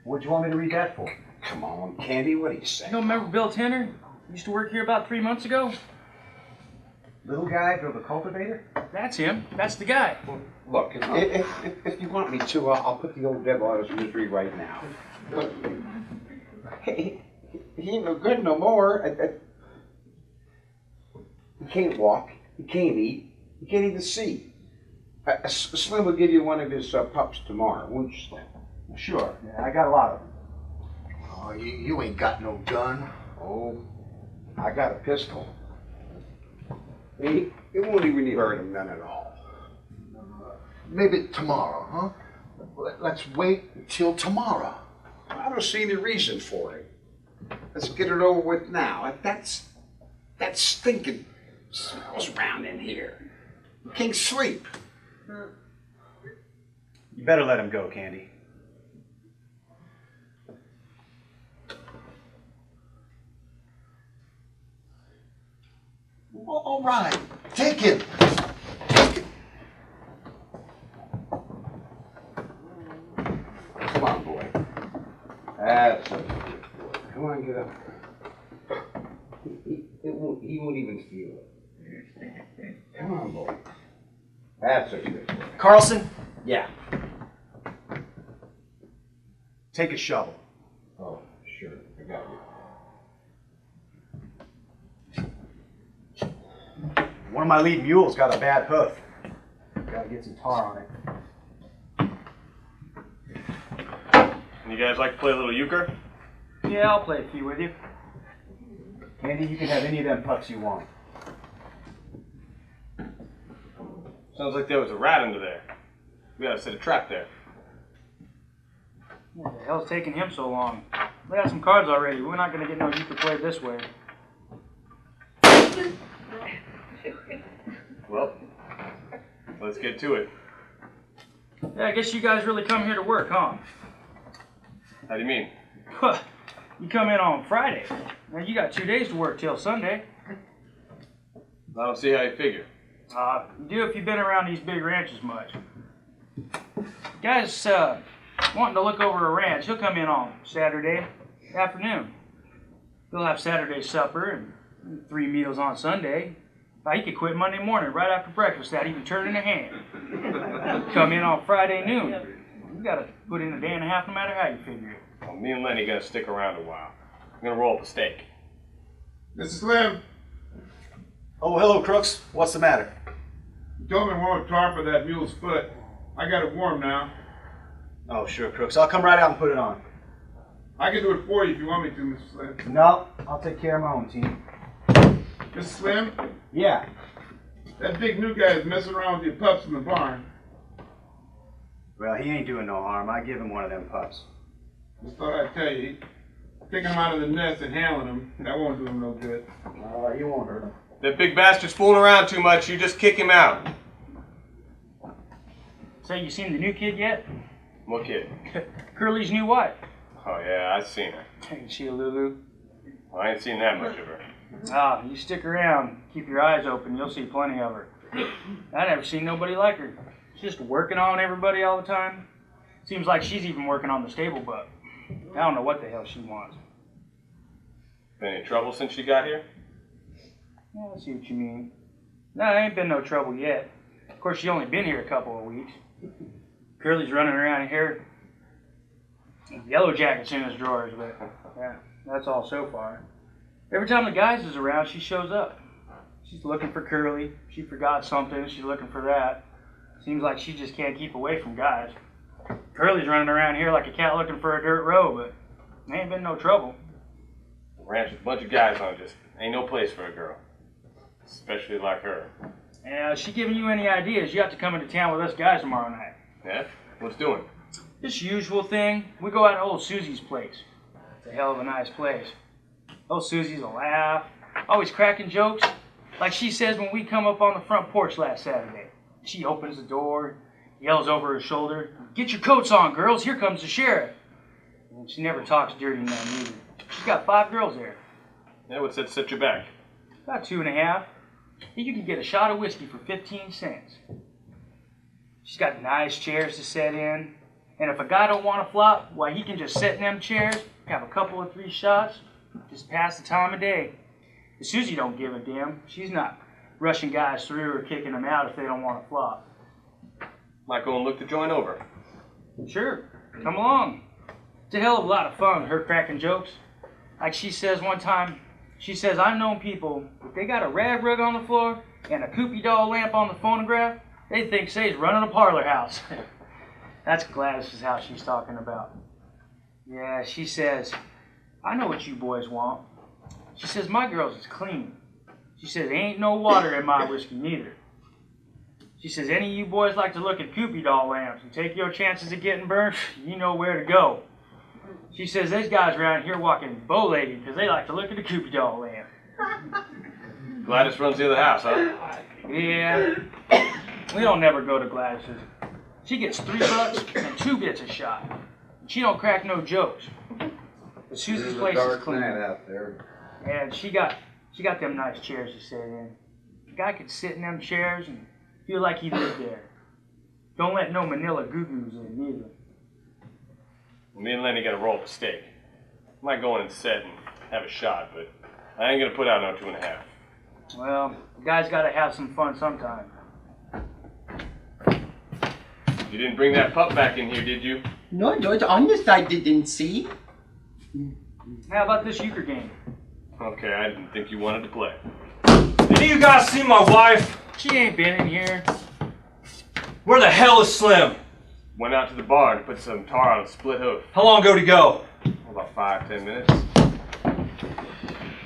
What'd you want me to read that for? Come on, Candy, what do you say? You don't remember Bill Tanner? He used to work here about 3 months ago. Little guy drove a cultivator? That's him. That's the guy. Look, if you want me to, I'll put the old devil out of his misery right now. But he ain't no good no more. He can't walk. He can't eat. He can't even see. Slim will give you one of his pups tomorrow, won't you, Slim? Sure. Yeah, I got a lot of them. Oh, you ain't got no gun. Oh, I got a pistol. It won't even hurt him none at all. Maybe tomorrow, huh? Let's wait until tomorrow. I don't see any reason for it. Let's get it over with now. That stinking smells around in here. You can't sleep. You better let him go, Candy. All right, take him. Take him. Come on, boy. That's a good boy. Come on, get up. He won't even feel it. Come on, boy. That's a good boy. Carlson? Yeah. Take a shovel. Oh, sure. I got you. One of my lead mules got a bad hoof. Gotta get some tar on it. And you guys like to play a little euchre? Yeah, I'll play a few with you. Candy, you can have any of them pups you want. Sounds like there was a rat under there. We gotta set a trap there. What the hell's taking him so long? We got some cards already. We're not gonna get no euchre played this way. Well, let's get to it. Yeah, I guess you guys really come here to work, huh? How do you mean? You come in on Friday. Now you got 2 days to work till Sunday. I don't see how you figure. You do if you've been around these big ranches much. Guys, wanting to look over a ranch, he'll come in on Saturday afternoon. He'll have Saturday supper and 3 meals on Sunday. He could quit Monday morning right after breakfast without even turning a hand. Come in on Friday noon. You gotta put in a day and a half no matter how you figure it. Well, me and Lenny gotta stick around a while. I'm gonna roll up a steak. This is Slim. Oh, hello, Crooks. What's the matter? You told me we want tar for that mule's foot. I got it warm now. Oh, sure, Crooks. I'll come right out and put it on. I can do it for you if you want me to, Mr. Slim. No, I'll take care of my own team. Mr. Slim, Yeah. that big new guy is messing around with your pups in the barn. Well, he ain't doing no harm. I give him one of them pups. Just thought I'd tell you. taking them out of the nest and handling them. That won't do them no good. You won't hurt him. That big bastard's fooling around too much. You just kick him out. So you seen the new kid yet? What kid? Curly's new wife. Oh yeah, I've seen her. Ain't she a Lulu? Well, I ain't seen that much of her. Ah, you stick around, keep your eyes open, you'll see plenty of her. I never seen nobody like her. She's just working on everybody all the time. Seems like she's even working on the stable buck. I don't know what the hell she wants. Been any trouble since she got here? Yeah, I see what you mean. No, there ain't been no trouble yet. Of course, she only been here a couple of weeks. Curly's running around here. Yellow jackets in his drawers, but yeah, that's all so far. Every time the guys is around, she shows up. She's looking for Curly. She forgot something. She's looking for that. Seems like she just can't keep away from guys. Curly's running around here like a cat looking for a dirt road, but there ain't been no trouble. The ranch with a bunch of guys on, just ain't no place for a girl. Especially like her. Yeah, she giving you any ideas, you have to come into town with us guys tomorrow night. Yeah? What's doing? This usual thing, we go out to old Susie's place. It's a hell of a nice place. Old Susie's a laugh, always cracking jokes. Like she says when we come up on the front porch last Saturday. She opens the door, yells over her shoulder, "Get your coats on, girls, here comes the sheriff." And she never talks dirty to them either. She's got 5 girls there. Yeah, what's that set you back? About 2.5. You can get a shot of whiskey for 15 cents. She's got nice chairs to sit in. And if a guy don't want to flop, why, he can just sit in them chairs, have a couple of 3 shots, just pass the time of day. Susie don't give a damn. She's not rushing guys through or kicking them out if they don't want to flop. Might go and look the joint over. Sure, come along. It's a hell of a lot of fun, her cracking jokes. Like she says one time, she says, "I've known people, if they got a rag rug on the floor and a Koopy doll lamp on the phonograph, they think say's running a parlor house." That's Gladys's house she's talking about. Yeah, she says, "I know what you boys want." She says, "My girls is clean." She says, "Ain't no water in my whiskey neither." She says, "Any of you boys like to look at Koopy doll lamps and take your chances of getting burned, you know where to go." She says, "There's guys around here walking bow-legged because they like to look at the Koopy doll lamp." Gladys runs the other house, huh? Yeah, we don't never go to Gladys's. She gets $3 and 2 bits a shot. She don't crack no jokes. But Susie's place is clean. out there. And she got them nice chairs to sit in. The guy could sit in them chairs and feel like he lived there. Don't let no Manila goo-goos in neither. Me and Lenny got to roll up a steak. Might go in and sit and have a shot, but I ain't gonna put out no 2.5. Well, the guy's got to have some fun sometime. You didn't bring that pup back in here, did you? No, George, honest, I didn't see. How about this euchre game? Okay, I didn't think you wanted to play. Did you guys see my wife? She ain't been in here. Where the hell is Slim? Went out to the bar to put some tar on a split hoof. How long ago to go? About 5-10 minutes.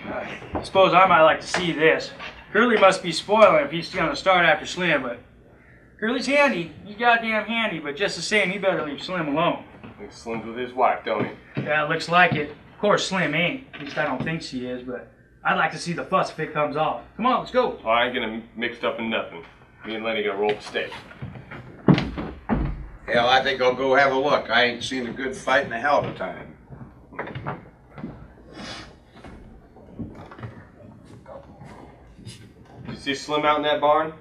I suppose I might like to see this. Curly must be spoiling if he's gonna start after Slim, but Curly's handy. He's goddamn handy, but just the same, he better leave Slim alone. I think Slim's with his wife, don't he? Yeah, looks like it. Of course, Slim ain't. At least I don't think she is, but I'd like to see the fuss if it comes off. Come on, let's go. Oh, I ain't gonna mixed up in nothing. Me and Lenny gonna roll up a steak. Hell, I think I'll go have a look. I ain't seen a good fight in a hell of a time. You see Slim out in that barn?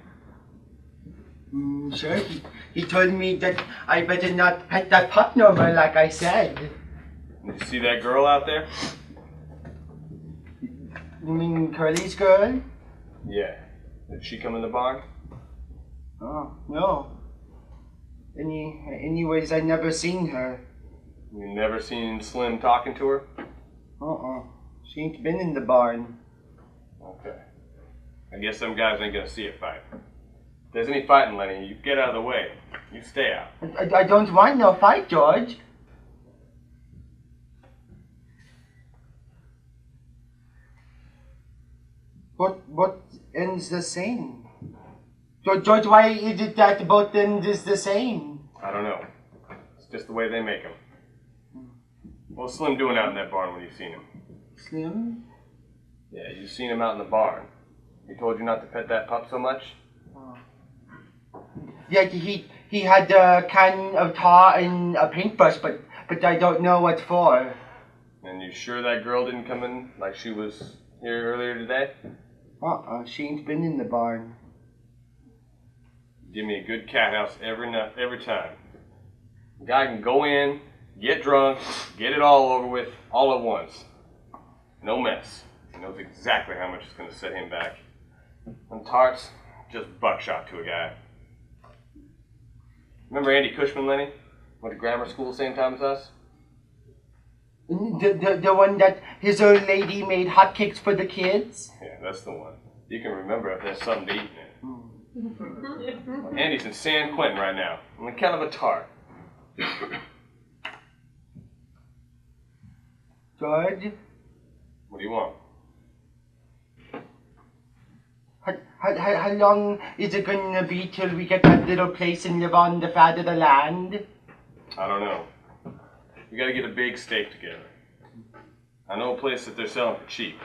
Sure, he told me that I better not pet that pup no more, like I said. Did you see that girl out there? You mean Curly's girl? Yeah. Did she come in the barn? Oh, no. Anyways, I never seen her. You never seen Slim talking to her? She ain't been in the barn. Okay. I guess them guys ain't gonna see a fight. If there's any fighting, Lenny, you get out of the way. You stay out. I don't want no fight, George. What ends the same? George, why is it that both ends is the same? I don't know. It's just the way they make them. What's Slim doing out in that barn when you seen him? Slim? Yeah, you seen him out in the barn. He told you not to pet that pup so much? Yeah, he had a can of tar and a paintbrush, but I don't know what for. And you sure that girl didn't come in like she was here earlier today? She ain't been in the barn. Give me a good cat house every time. The guy can go in, get drunk, get it all over with, all at once. No mess. He knows exactly how much it's going to set him back. And tarts, just buckshot to a guy. Remember Andy Cushman, Lenny? Went to grammar school same time as us? The one that his old lady made hotcakes for the kids? Yeah, that's the one. You can remember if there's something to eat in it. Andy's in San Quentin right now, on account of a tart. George? What do you want? How long is it gonna be till we get that little place and live on the fat of the land? I don't know. We gotta get a big steak together. I know a place that they're selling for cheap.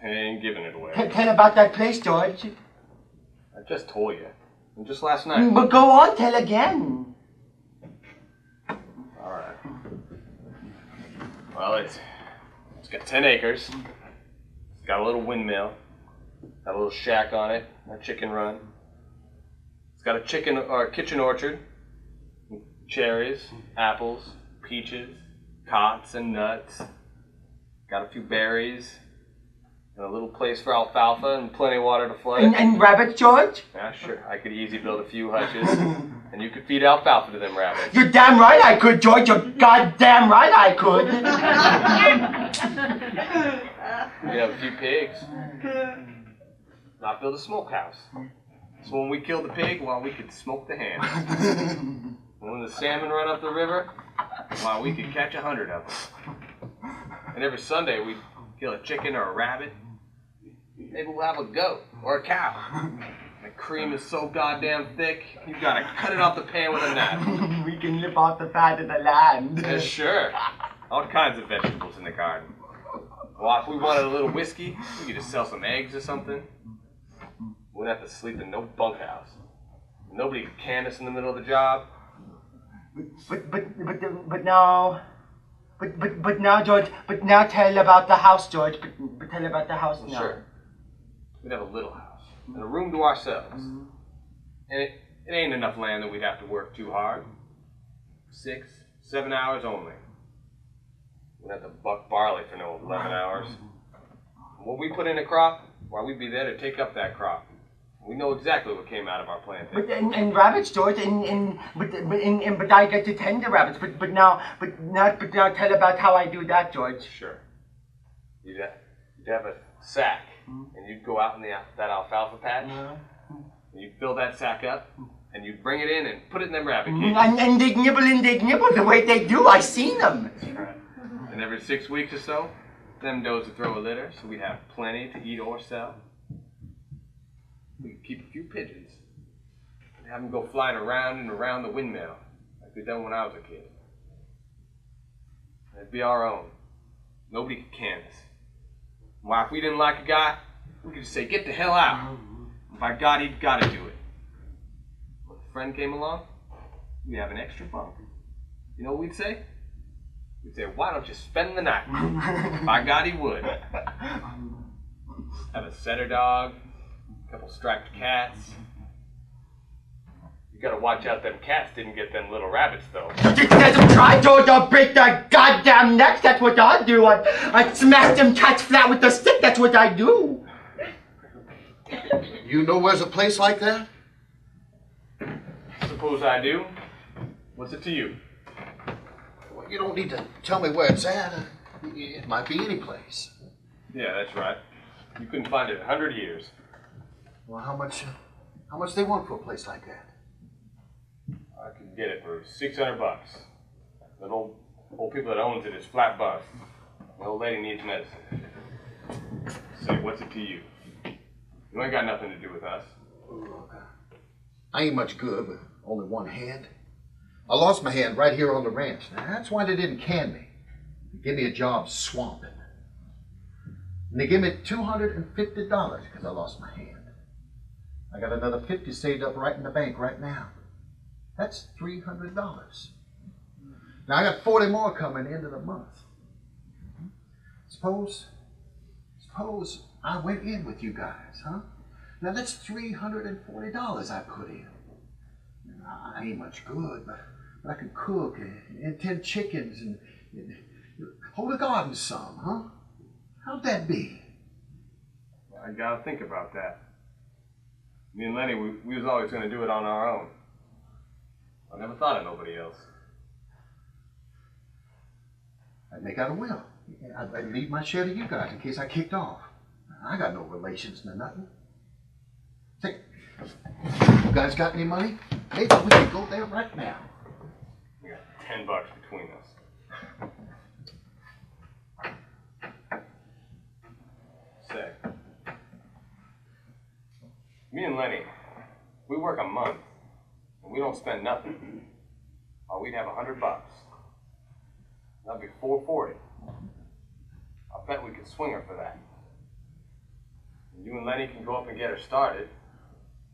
I ain't giving it away. Tell about that place, George. I just told you. And just last night. But go on, tell again. Alright. Well, it's got 10 acres. It's got a little windmill. Got a little shack on it. A chicken run. It's got a kitchen orchard. Cherries, apples, peaches, cots and nuts. Got a few berries. And a little place for alfalfa and plenty of water to flood. And rabbits, George? Yeah, sure. I could easily build a few hutches. And you could feed alfalfa to them rabbits. You're damn right I could, George. You're goddamn right I could. We have a few pigs. Not build a smokehouse. So when we kill the pig, well, we could smoke the ham. And when the salmon run up the river, well, we could catch 100 of them. And every Sunday we'd kill a chicken or a rabbit. Maybe we'll have a goat or a cow. The cream is so goddamn thick, you've got to cut it off the pan with a knife. We can live off the fat of the land. Yeah, sure. All kinds of vegetables in the garden. Well, if we wanted a little whiskey, we could just sell some eggs or something. We wouldn't have to sleep in no bunkhouse. Nobody could can us in the middle of the job. But now, George. But now tell about the house, George. But tell about the house now. Sure. We'd have a little house and a room to ourselves. And it ain't enough land that we'd have to work too hard. 6, 7 hours only. We'd have to buck barley for no 11 hours. And when we put in a crop, why, we'd be there to take up that crop. We know exactly what came out of our plantation. And rabbits, George, but I get to tend the rabbits. But now tell about how I do that, George. Sure. You'd have a sack, and you'd go out in that alfalfa patch, and you'd fill that sack up, and you'd bring it in and put it in them rabbit cages. And they nibble the way they do. I seen them. That's right. And every 6 weeks or so, them does would throw a litter, so we'd have plenty to eat or sell. We could keep a few pigeons and have them go flying around and around the windmill like we done when I was a kid. It'd be our own. Nobody could can us. Why, if we didn't like a guy, we could just say, get the hell out. And by God, he'd got to do it. When a friend came along, we'd have an extra bunk. You know what we'd say? We'd say, why don't you spend the night? By God, he would. Have a setter dog, a couple striped cats. You gotta watch out them cats didn't get them little rabbits, though. Let them try, George. I'll break their goddamn necks. That's what I do. I smack them cats flat with the stick. That's what I do. You know where's a place like that? Suppose I do. What's it to you? Well, you don't need to tell me where it's at. It might be any place. Yeah, that's right. You couldn't find it in 100 years. Well, how much they want for a place like that? I could get it for $600. The old people that owns it is flat bust. The old lady needs medicine. Say, what's it to you? You ain't got nothing to do with us. Look, I ain't much good, but only one hand. I lost my hand right here on the ranch. Now, that's why they didn't can me. They gave me a job swamping. And they gave me $250 because I lost my hand. I got another 50 saved up right in the bank right now. That's $300. Now I got 40 more coming into the month. Suppose I went in with you guys, huh? Now that's $340 I put in. I ain't much good, but I can cook and tend chickens and hold a garden some, huh? How'd that be? I gotta think about that. Me and Lenny, we was always gonna do it on our own. I never thought of nobody else. I'd make out a will. I'd leave my share to you guys in case I kicked off. I got no relations nor nothing. Say, you guys got any money? Maybe we could go there right now. We got $10 between us. Say, me and Lenny, we work a month and we don't spend nothing. Or we'd have $100. That'd be $440. I bet we could swing her for that. And you and Lenny can go up and get her started.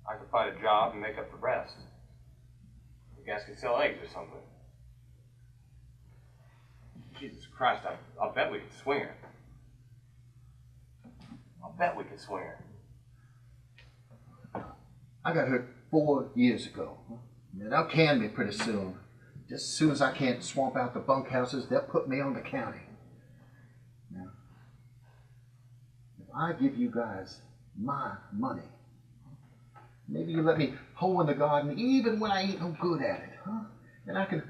I could find a job and make up the rest. You guys could sell eggs or something. Jesus Christ, I'll bet we could swing her. I'll bet we could swing her. I got hurt 4 years ago. And they'll can me pretty soon. Just as soon as I can't swamp out the bunkhouses, they'll put me on the county. Now, if I give you guys my money, maybe you let me hoe in the garden even when I ain't no good at it, huh? And I can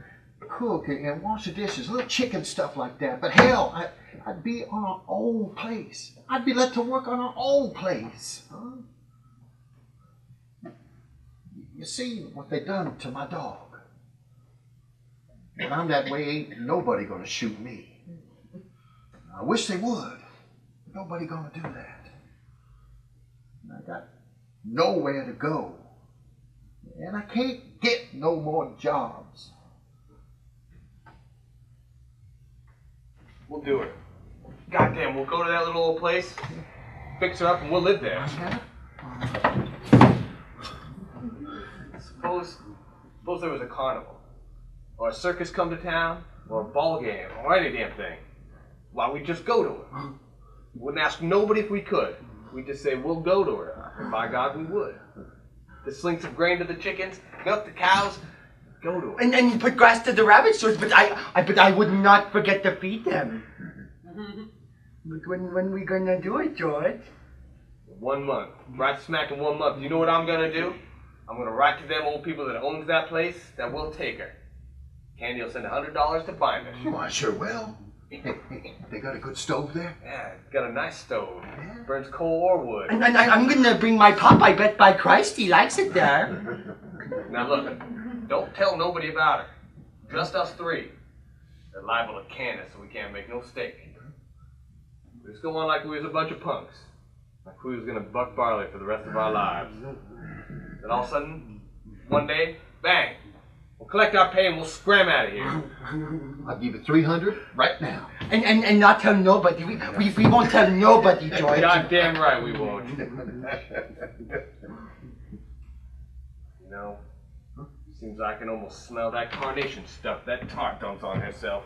cook and wash the dishes, little chicken stuff like that. But hell, I'd be on our own place. I'd be let to work on our own place, huh? You see what they done to my dog. When I'm that way, ain't nobody gonna shoot me. I wish they would. Nobody gonna do that. And I got nowhere to go. And I can't get no more jobs. We'll do it. Goddamn, we'll go to that little old place, fix her up, and we'll live there. Suppose there was a carnival, or a circus come to town, or a ball game, or any damn thing. Why, we'd just go to her. We wouldn't ask nobody if we could. We'd just say, we'll go to her. And by God, we would. The sling some grain to the chickens, milk the cows, go to her. And put grass to the rabbits, but I would not forget to feed them. But when we gonna do it, George? 1 month. Right smack in 1 month. You know what I'm gonna do? I'm gonna write to them old people that owns that place that will take her. Candy will send $100 to find her. Oh, I sure will. They got a good stove there? Yeah, got a nice stove. Burns coal or wood. And I'm gonna bring my pop. I bet by Christ he likes it there. Now look, don't tell nobody about her. Just us three. They're liable to can us, so we can't make no stake. We just go on like we was a bunch of punks. Like we was gonna buck barley for the rest of our lives. Then all of a sudden, one day, bang! We'll collect our pay and we'll scram out of here. I'll give you $300 right now. And not tell nobody. We won't tell nobody, George. Goddamn right we won't. You know, seems I can almost smell that carnation stuff that tart dumps on herself.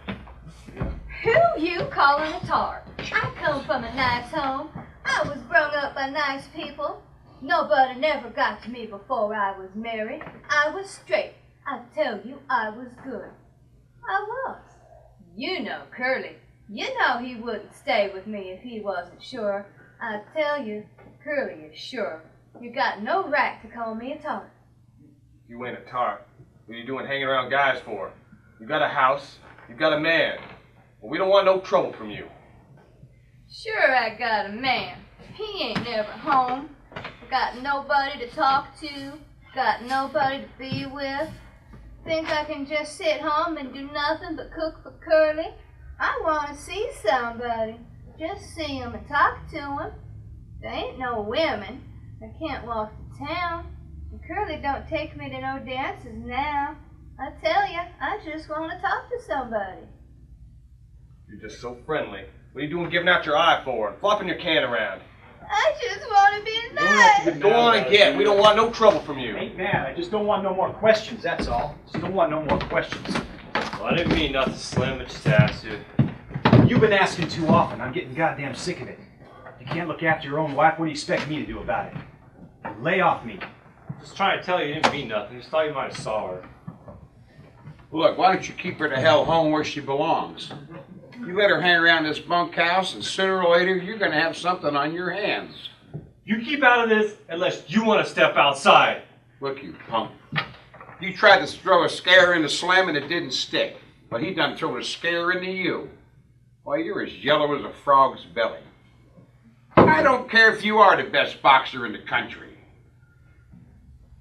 Who you calling a tart? I come from a nice home. I was brought up by nice people. Nobody never got to me before I was married. I was straight. I tell you, I was good. I was. You know Curly. You know he wouldn't stay with me if he wasn't sure. I tell you, Curly is sure. You got no right to call me a tart. You ain't a tart. What are you doing hanging around guys for? You got a house. You got a man. Well, we don't want no trouble from you. Sure, I got a man. He ain't never home. Got nobody to talk to. Got nobody to be with. Think I can just sit home and do nothing but cook for Curly? I want to see somebody. Just see him and talk to him. There ain't no women. I can't walk to town. And Curly don't take me to no dances now. I tell you, I just want to talk to somebody. You're just so friendly. What are you doing giving out your eye for and flopping your can around? I just want to be nice. Go on and get. We don't want no trouble from you. Ain't mad. I just don't want no more questions, that's all. Just don't want no more questions. Well, I didn't mean nothing, Slim. I just asked you. You've been asking too often. I'm getting goddamn sick of it. If you can't look after your own wife, what do you expect me to do about it? Lay off me. Just trying to tell you didn't mean nothing. Just thought you might have saw her. Look, why don't you keep her the hell home where she belongs? You let her hang around this bunkhouse, and sooner or later, you're going to have something on your hands. You keep out of this unless you want to step outside. Look, you punk. You tried to throw a scare into Slim, and it didn't stick. But he done thrown a scare into you. Why, you're as yellow as a frog's belly. I don't care if you are the best boxer in the country.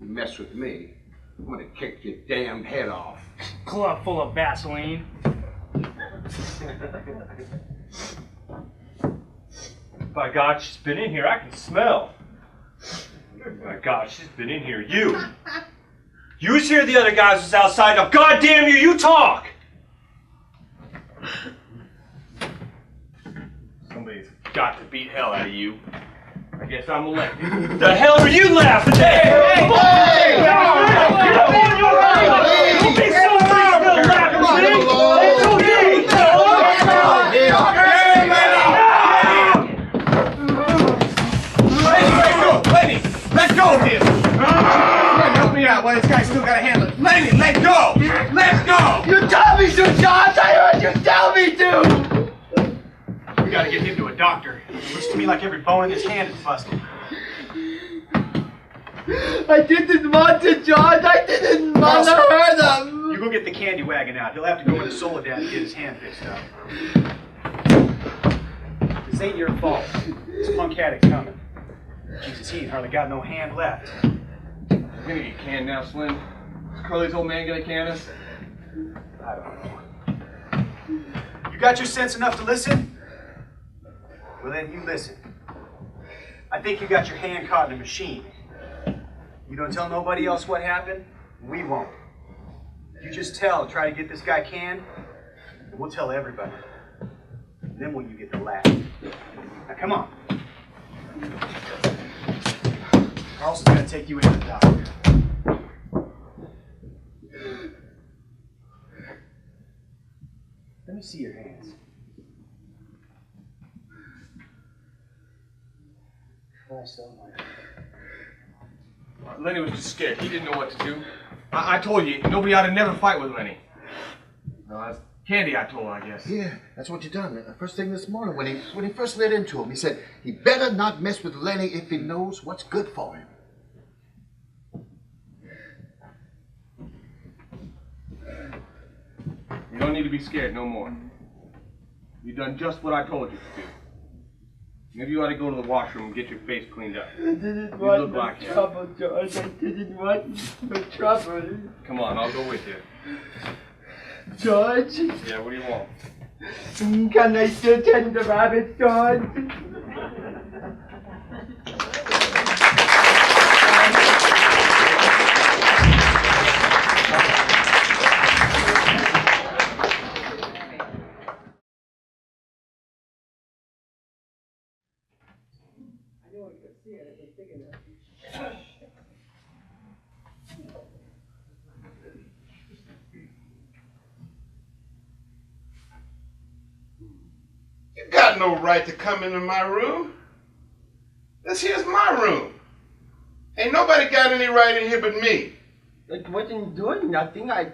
You mess with me, I'm going to kick your damned head off. Club full of Vaseline. By God, she's been in here. I can smell. By God, she's been in here. You was here, the other guys was outside. Now, goddamn you, you talk! Somebody's got to beat hell out of you. I guess I'm elected. The hell are you laughing at? Hey! Don't think somebody's gonna laugh at me! It's okay! Lenny, let go of him! Help me out while this guy's still got a handle. Lenny, let go! Let go! You told me to, Josh! I heard you tell me to! We gotta get him to a doctor. It looks to me like every bone in his hand is busted. I didn't want to, George. I didn't want to hurt him. You go get the candy wagon out. He'll have to go into Soledad to get his hand fixed up. This ain't your fault. This punk addict's coming. Jesus, he ain't hardly got no hand left. We're gonna get canned now, Slim. Is Curly's old man gonna can us? I don't know. You got your sense enough to listen? Well, then you listen. I think you got your hand caught in a machine. You don't tell nobody else what happened, we won't. You just try to get this guy canned, and we'll tell everybody. And then will you get the laugh? Now come on. Carlson's gonna take you into the doctor. Let me see your hands. Christ almighty. Lenny was just scared. He didn't know what to do. I told you, nobody ought to never fight with Lenny. No, that's Candy I told, I guess. Yeah, that's what you done. First thing this morning when he first lit into him, he said he better not mess with Lenny if he knows what's good for him. You don't need to be scared no more. You done just what I told you to do. Maybe you ought to go to the washroom and get your face cleaned up. I didn't want no trouble, George. I didn't want no trouble. Come on, I'll go with you. George? Yeah, what do you want? Can I still tend the rabbits, George? You got no right to come into my room. This here's my room. Ain't nobody got any right in here but me. I wasn't doing nothing. I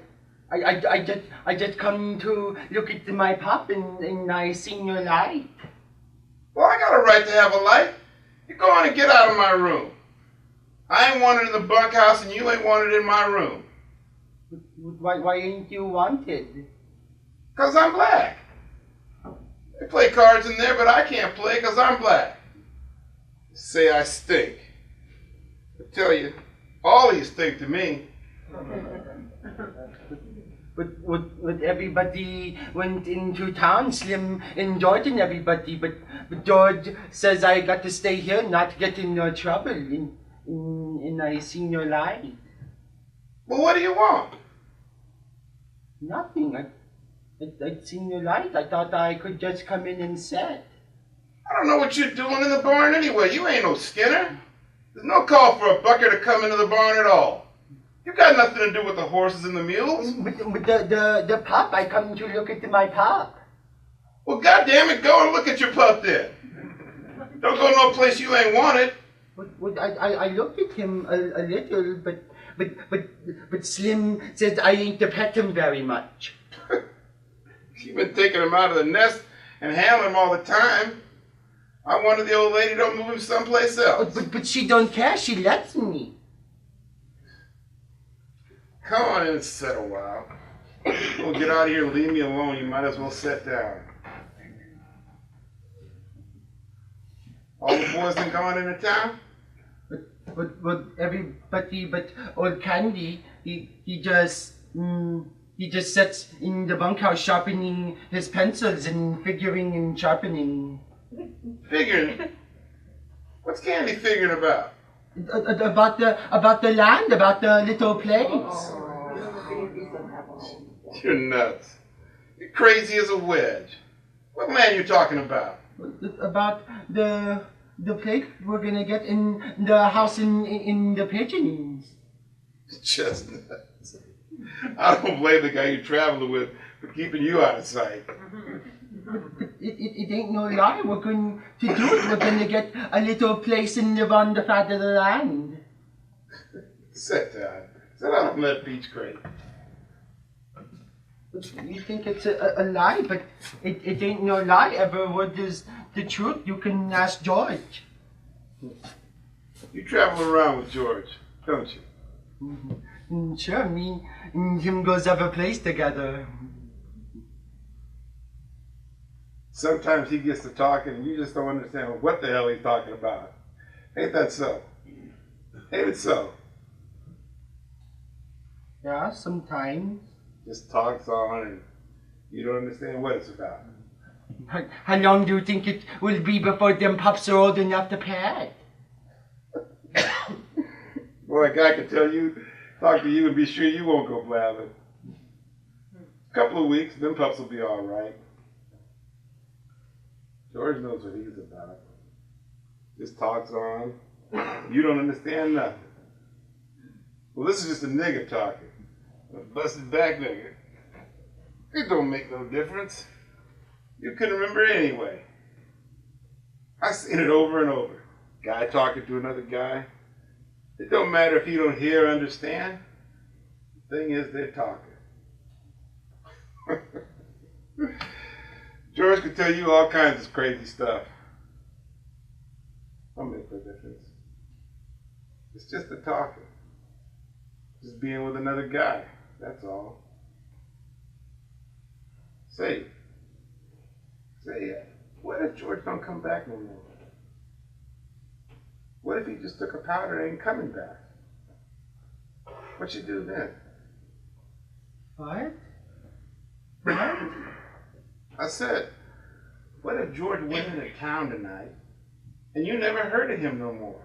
just come to look at my pop and I seen your light. Well, I got a right to have a light. You go on and get out of my room. I ain't wanted in the bunkhouse and you ain't wanted in my room. Why ain't you wanted? 'Cause I'm black. They play cards in there, but I can't play 'cause I'm black. Say I stink. I tell you, all of you stink to me. But everybody went into town, Slim and George and everybody, but George says I got to stay here, not get in no trouble, and I seen your light. Well, what do you want? Nothing. I'd seen your light. I thought I could just come in and sit. I don't know what you're doing in the barn anyway. You ain't no Skinner. There's no call for a bucker to come into the barn at all. You got nothing to do with the horses and the mules. With the pup, I come to look at my pup. Well, goddamn it, go and look at your pup then. Don't go no place you ain't wanted. I looked at him a little, but Slim said I ain't to pet him very much. You've been taking him out of the nest and handling him all the time. I wonder the old lady don't move him someplace else. But she don't care. She lets me. Come on in and sit a while. We'll get out of here and leave me alone. You might as well sit down. All the boys been gone into town? But everybody but old Candy, he just sits in the bunkhouse sharpening his pencils and figuring and sharpening. Figuring? What's Candy figuring about? About the land, about the little place. You're nuts. You're crazy as a wedge. What land you talking about? About the place we're gonna get in the house in the pigeons. Just nuts. I don't blame the guy you're traveling with for keeping you out of sight. It ain't no lie. We're going to do it. We're going to get a little place and live on the fat of the land. Sit down. Sit down on that beach crate. You think it's a lie, but it ain't no lie. Every word is the truth. You can ask George. You travel around with George, don't you? Mm-hmm. Sure, me and him goes every place together. Sometimes he gets to talking and you just don't understand what the hell he's talking about. Ain't that so? Ain't it so? Yeah, sometimes. Just talks on and you don't understand what it's about. How long do you think it will be before them pups are old enough to pet? Boy, a guy can talk to you and be sure you won't go blabbing. A couple of weeks, them pups will be all right. George knows what he's about. Just talks on. You don't understand nothing. Well, this is just a nigger talking. A busted back nigger. It don't make no difference. You couldn't remember it anyway. I've seen it over and over. Guy talking to another guy. It don't matter if you don't hear or understand. The thing is, they're talking. George could tell you all kinds of crazy stuff. Don't make no difference. It's just the talking. Just being with another guy. That's all. Say, what if George don't come back no more? What if he just took a powder and ain't coming back? What you do then? What? I said, what if George went into town tonight and you never heard of him no more?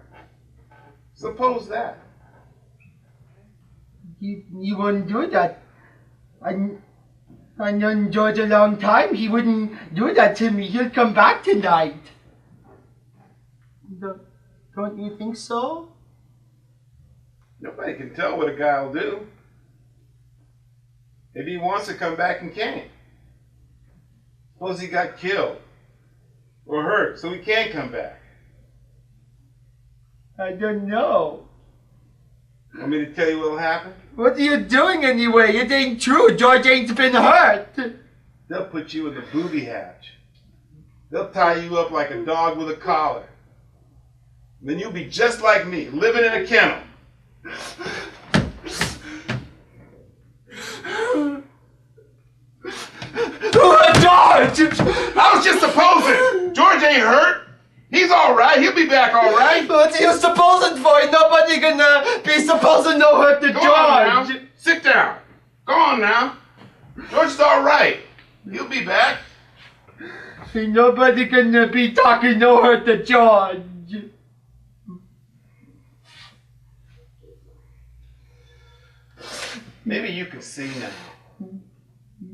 Suppose that. You wouldn't do that. I known George a long time. He wouldn't do that to me. He'll come back tonight. Don't you think so? Nobody can tell what a guy will do. Maybe he wants to come back and can't. Suppose he got killed or hurt, so he can't come back. I don't know. Want me to tell you what'll happen? What are you doing anyway? It ain't true. George ain't been hurt. They'll put you in the booby hatch. They'll tie you up like a dog with a collar. Then you'll be just like me, living in a kennel. George! I was just supposing. George ain't hurt. He's all right. He'll be back all right. What are you supposing for? Nobody gonna be supposing no hurt to Go on George. now. Sit down. Go on now. George's all right. He'll be back. Ain't nobody gonna be talking no hurt to George. Maybe you can see now.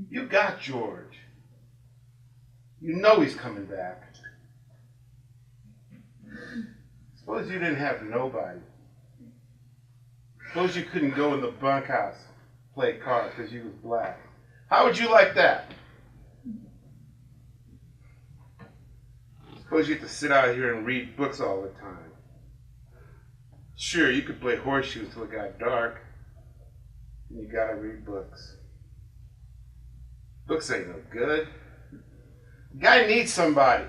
You got George. You know he's coming back. Suppose you didn't have nobody. Suppose you couldn't go in the bunkhouse, play cards because you was black. How would you like that? Suppose you have to sit out here and read books all the time. Sure, you could play horseshoes till it got dark. And you gotta read books. Books ain't no good. The guy needs somebody.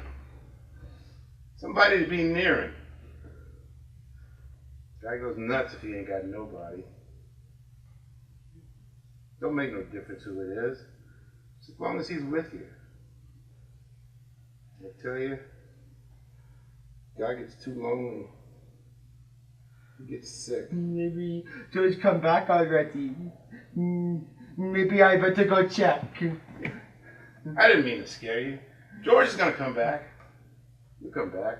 Somebody to be near him. Guy goes nuts if he ain't got nobody. Don't make no difference who it is, just as long as he's with you. I tell you, guy gets too lonely. He gets sick. Maybe George come back already. Maybe I better go check. I didn't mean to scare you. George is gonna come back. He'll come back.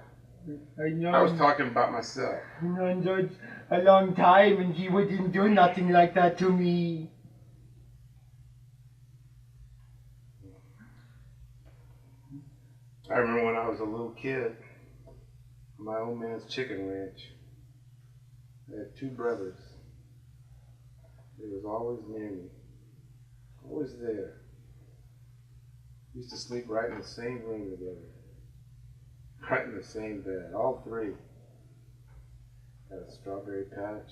I know. I was talking about myself. I've known George a long time and he wouldn't do nothing like that to me. I remember when I was a little kid, my old man's chicken ranch. I had 2 brothers. They was always near me. Always there. We used to sleep right in the same room together. Right in the same bed, all 3. Had a strawberry patch.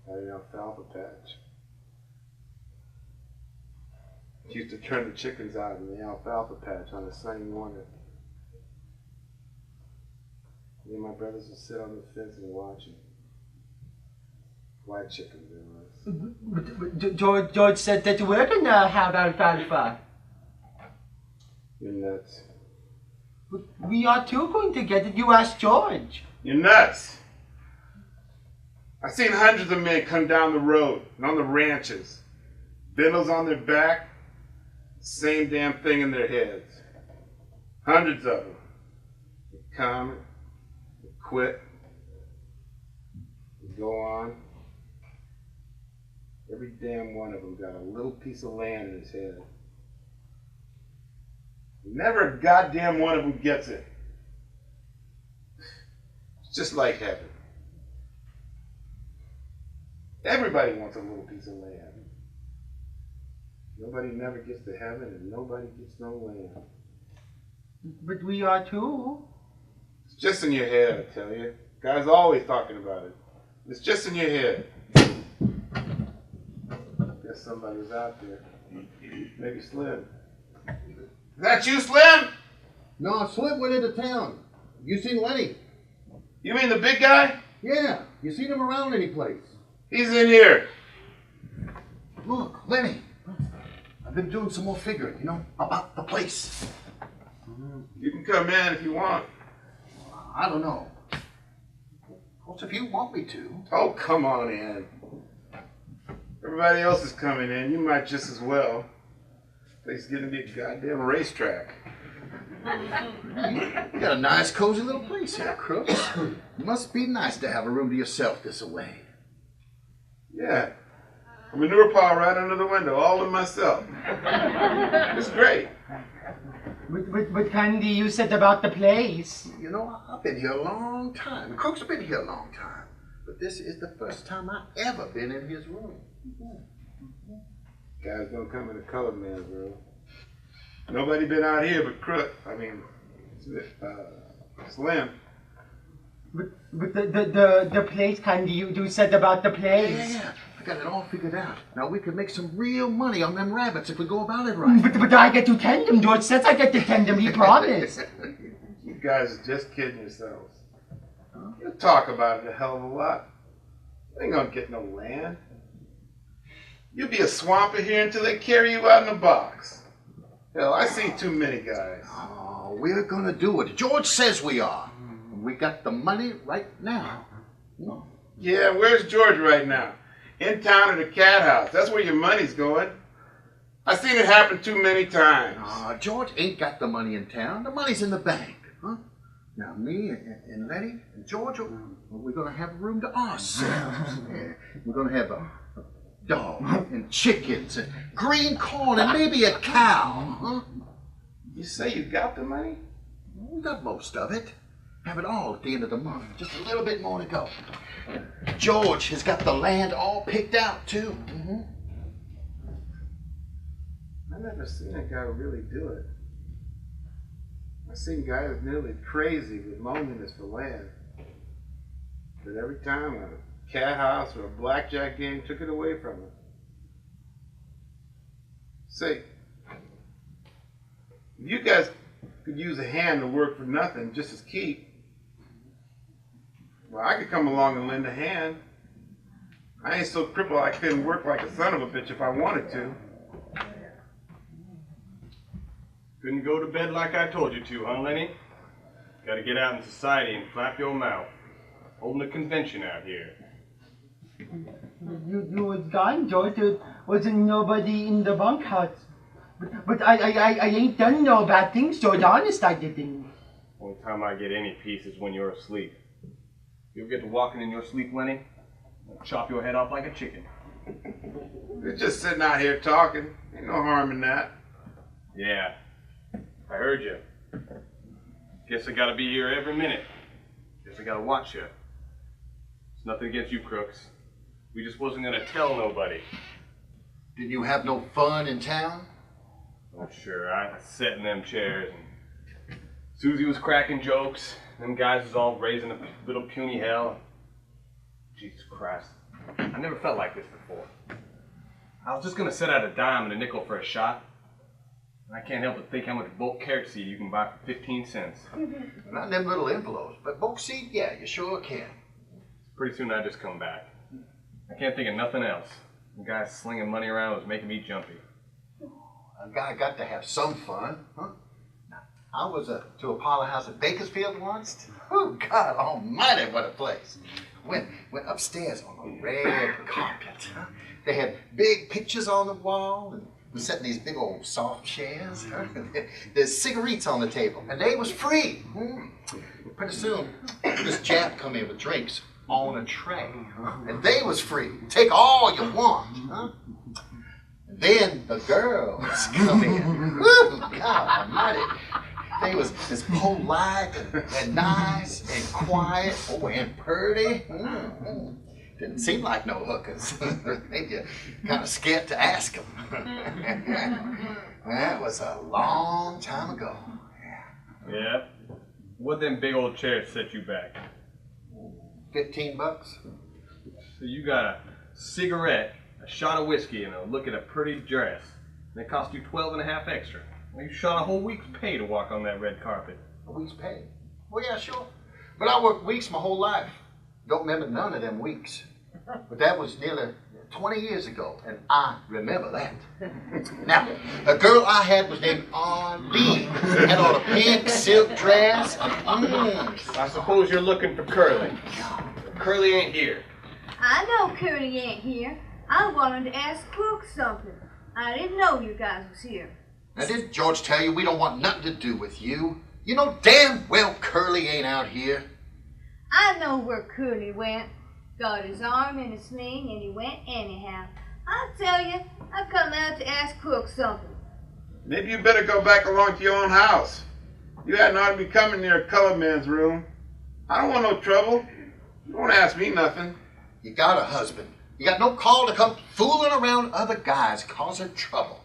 Had an alfalfa patch. Used to turn the chickens out in the alfalfa patch on a sunny morning. Me and my brothers would sit on the fence and watch them. White chickens, it was. George said that we're gonna have alfalfa. You're nuts. But we are too going to get it. You asked George. You're nuts. I've seen hundreds of men come down the road and on the ranches. Bindles on their back, same damn thing in their heads. Hundreds of them. They come, they quit, they go on. Every damn one of them got a little piece of land in his head. Never a goddamn one of them gets it. It's just like heaven. Everybody wants a little piece of land. Nobody never gets to heaven and nobody gets no land. But we are too. It's just in your head, I tell you. Guys always talking about it. It's just in your head. Guess somebody was out there. Maybe Slim. Is that you, Slim? No, Slim went into town. You seen Lenny? You mean the big guy? Yeah. You seen him around any place? He's in here. Look, Lenny. I've been doing some more figuring, about the place. You can come in if you want. I don't know. Of course, if you want me to. Oh, come on in. Everybody else is coming in. You might just as well. Place is getting to be a goddamn racetrack. You got a nice, cozy little place here, Crooks. Must be nice to have a room to yourself this away. Yeah. A manure pile right under the window, all to myself. It's great. But Candy, you said about the place. I've been here a long time. Crooks have been here a long time. But this is the first time I've ever been in his room. Guys don't come in a colored man's room. Nobody been out here but Crook. Slim. But the place, Candy, you said about the place. Yeah. I got it all figured out. Now we could make some real money on them rabbits if we go about it right. But I get to tend them. George says I get to tend them. He promised. You guys are just kidding yourselves. You talk about it a hell of a lot. You ain't gonna get no land. You'll be a swamper here until they carry you out in a box. Hell, I see too many guys. Oh, we're gonna do it. George says we are. We got the money right now. Yeah, where's George right now? In town at the cat house. That's where your money's going. I've seen it happen too many times. George ain't got the money in town. The money's in the bank. Huh? Now, me and Lenny and George, we're going to have a room to ourselves. Yeah. We're going to have dog and chickens and green corn and maybe a cow. Huh? You say you got the money? We got most of it. Have it all at the end of the month. Just a little bit more to go. George has got the land all picked out, too. I never seen a guy really do it. I seen guys nearly crazy with loneliness for land. But every time a cat house or a blackjack game took it away from him. Say, if you guys could use a hand to work for nothing just as keep, well, I could come along and lend a hand. I ain't so crippled I couldn't work like a son of a bitch if I wanted to. Couldn't go to bed like I told you to, huh, Lenny? Gotta get out in society and flap your mouth. Holding a convention out here. You was gone, George. There wasn't nobody in the bunkhouse. But I ain't done no bad things, George. Honest, I didn't. Only time I get any peace is when you're asleep. You ever get to walking in your sleep, Lenny? I'll chop your head off like a chicken. We're just sitting out here talking. Ain't no harm in that. Yeah, I heard you. Guess I gotta be here every minute. Guess I gotta watch you. It's nothing against you crooks. We just wasn't gonna tell nobody. Did you have no fun in town? Oh, sure. I sat in them chairs and Susie was cracking jokes. Them guys was all raising a little puny hell. Jesus Christ. I never felt like this before. I was just gonna set out a dime and a nickel for a shot. And I can't help but think how much bulk carrot seed you can buy for 15 cents. Not in them little envelopes, but bulk seed, yeah, you sure can. Pretty soon I just come back. I can't think of nothing else. The guy slinging money around was making me jumpy. A guy got to have some fun, huh? I was to Apollo House at Bakersfield once. Oh, God almighty, what a place. Went upstairs on a red carpet. Huh? They had big pictures on the wall, and we sat in these big old soft chairs. Huh? There's cigarettes on the table, and they was free. Pretty soon, this Jap come in with drinks on a tray, and they was free. Take all you want. Huh? Then the girls come in. Woo, God almighty. They was as polite and nice and quiet, and pretty. Didn't seem like no hookers. Made you kind of scared to ask them. That was a long time ago. Yeah? What them big old chairs set you back? $15. So you got a cigarette, a shot of whiskey, and a look at a pretty dress. And they cost you 12.5 extra. Well, you shot a whole week's pay to walk on that red carpet. A week's pay? Well, yeah, sure. But I worked weeks my whole life. Don't remember none of them weeks. But that was nearly 20 years ago, and I remember that. Now, the girl I had was named Arlene. Had on a pink silk dress. I suppose you're looking for Curly. Curly ain't here. I know Curly ain't here. I wanted to ask Cook something. I didn't know you guys was here. Now, didn't George tell you we don't want nothing to do with you? You know damn well Curly ain't out here. I know where Curly went. Got his arm in a sling and he went anyhow. I tell you, I come out to ask Cook something. Maybe you better go back along to your own house. You hadn't ought to be coming near a colored man's room. I don't want no trouble. You don't ask me nothing. You got a husband. You got no call to come fooling around other guys causing trouble.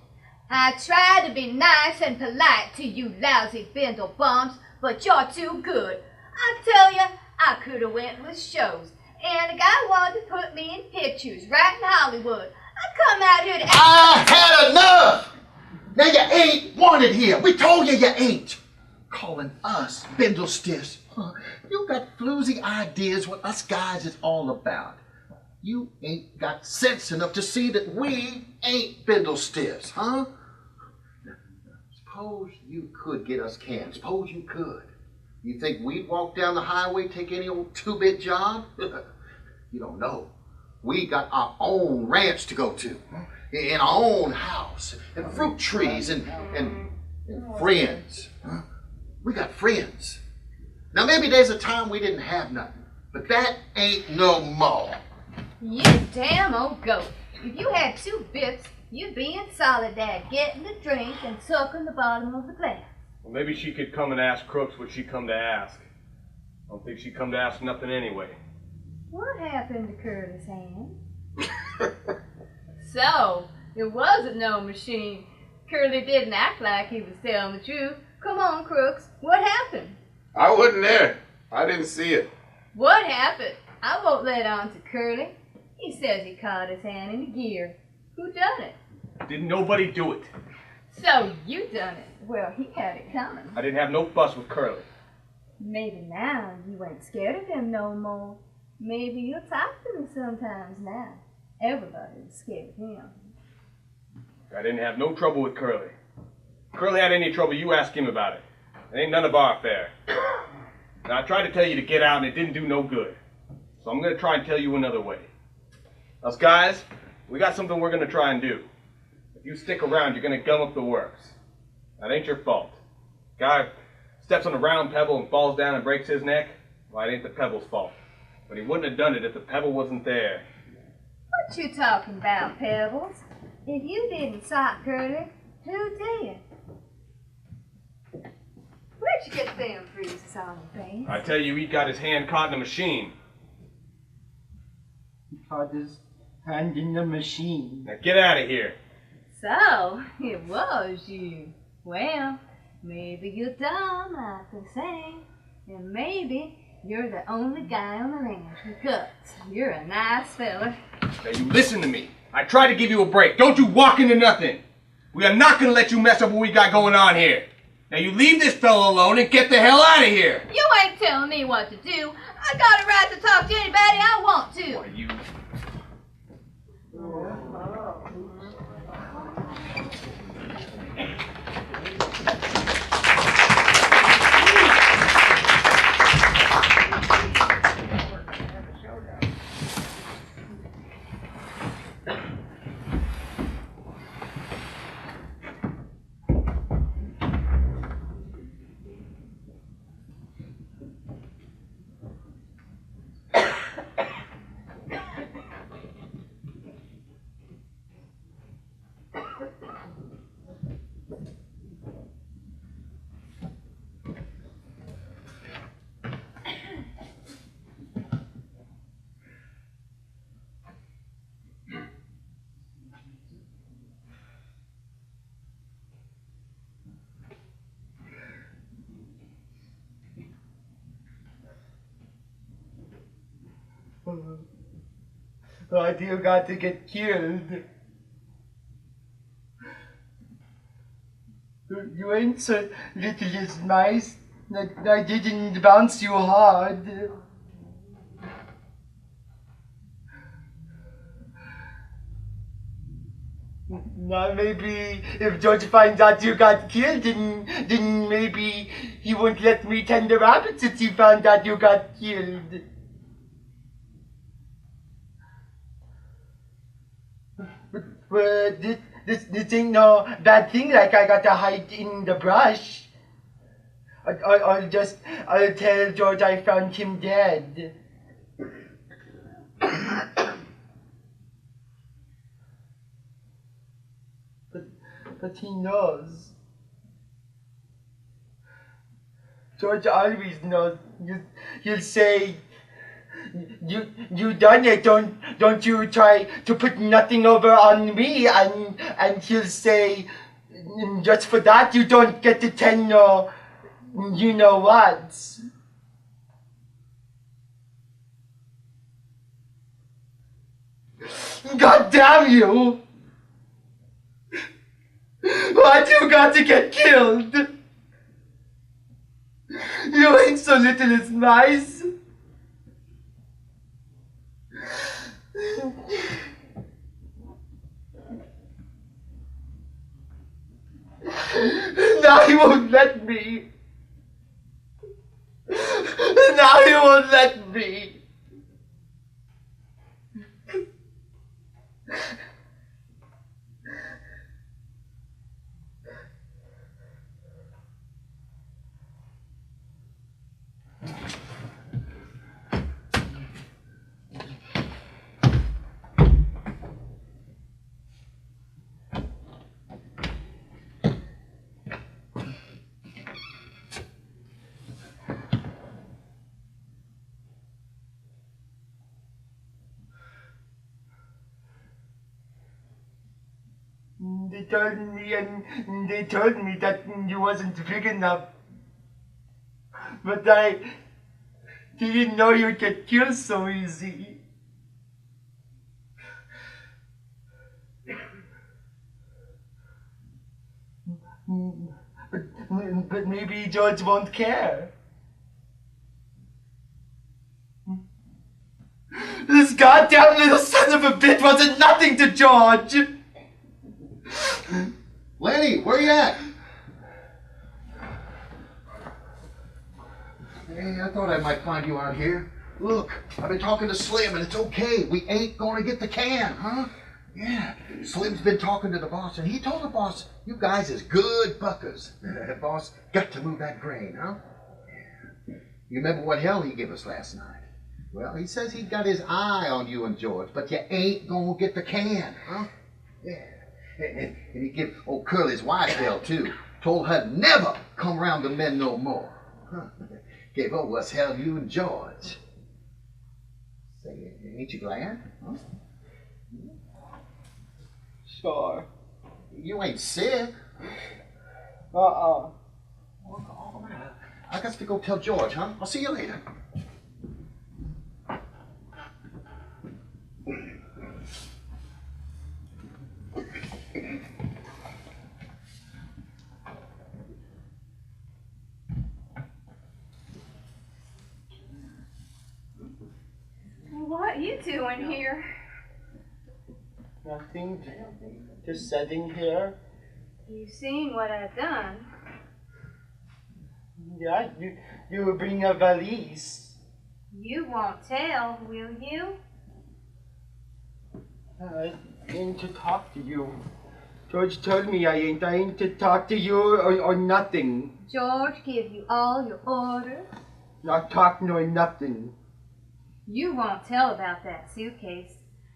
I try to be nice and polite to you lousy bindle bums, but you're too good. I tell you, I could have went with shows. And a guy wanted to put me in pictures right in Hollywood. I come out here to... I had enough! Now you ain't wanted here. We told you ain't. Calling us bindle stiffs. Huh? You got floozy ideas what us guys is all about. You ain't got sense enough to see that we ain't bindle stiffs, huh? Suppose you could get us canned. Suppose you could. You think we'd walk down the highway, take any old two-bit job? You don't know. We got our own ranch to go to, in our own house, and fruit trees, and friends. Huh? We got friends. Now maybe there's a time we didn't have nothing, but that ain't no more. You damn old goat. If you had 2 bits, you'd be in solid, Dad, getting the drink and sucking the bottom of the glass. Well, maybe she could come and ask Crooks what she come to ask. I don't think she come to ask nothing anyway. What happened to Curly's hand? So, it wasn't no machine. Curly didn't act like he was telling the truth. Come on, Crooks, what happened? I wasn't there. I didn't see it. What happened? I won't let on to Curly. He says he caught his hand in the gear. Who done it? Didn't nobody do it. So you done it. Well, he had it coming. I didn't have no fuss with Curly. Maybe now you ain't scared of him no more. Maybe you'll talk to me sometimes now. Everybody's scared of him. I didn't have no trouble with Curly. If Curly had any trouble, you ask him about it. It ain't none of our affair. Now, I tried to tell you to get out, and it didn't do no good. So I'm going to try and tell you another way. Us guys, we got something we're going to try and do. If you stick around, you're going to gum up the works. That ain't your fault. Guy steps on a round pebble and falls down and breaks his neck. Well, it ain't the pebble's fault. But he wouldn't have done it if the pebble wasn't there. What you talking about, Pebbles? If you didn't sock Curly, who did? Where'd you get them bruises on your face? I tell you, he got his hand caught in a machine. He caught his hand in the machine. Now get out of here. So, it was you. Well, maybe you're dumb, like they say. And maybe you're the only guy on the ranch with guts. You're a nice fella. Now you listen to me. I tried to give you a break. Don't you walk into nothing. We are not going to let you mess up what we got going on here. Now you leave this fellow alone and get the hell out of here. You ain't telling me what to do. I got a right to talk to anybody I want to. Why, you... Why do you got to get killed? You ain't so little as mice. I didn't bounce you hard. Now maybe if George finds out you got killed, then maybe he won't let me tend the rabbit since he found out you got killed. But this ain't no bad thing, like I gotta hide in the brush. I'll tell George I found him dead. But he knows. George always knows. He'll say, you done it, don't you try to put nothing over on me, and he'll say, just for that you don't get to tell no, you know what. God damn you! Why do you got to get killed? You ain't so little as mice. Now he won't let me. Now he won't let me. They told me that you wasn't big enough. But I didn't know you'd get killed so easy. But maybe George won't care. This goddamn little son of a bitch wasn't nothing to George! Lenny, where you at? Hey, I thought I might find you out here. Look, I've been talking to Slim and it's okay. We ain't gonna get the can, huh? Yeah, Slim's been talking to the boss and he told the boss, you guys is good buckers. Boss, got to move that grain, huh? Yeah. You remember what hell he gave us last night? Well, he says he got his eye on you and George, but you ain't gonna get the can, huh? Yeah. And he give old Curly's wife hell too. Told her never come around the men no more. Huh. Gave her what's hell you and George. Say, ain't you glad? Huh? Sure. You ain't sick. Uh-uh. I got to go tell George, huh? I'll see you later. What are you doing here? Nothing. Just sitting here. You've seen what I've done. Yeah, you will bring a valise. You won't tell, will you? I ain't to talk to you. George told me I ain't to talk to you or nothing. George give you all your orders. Not talk nor nothing. You won't tell about that suitcase.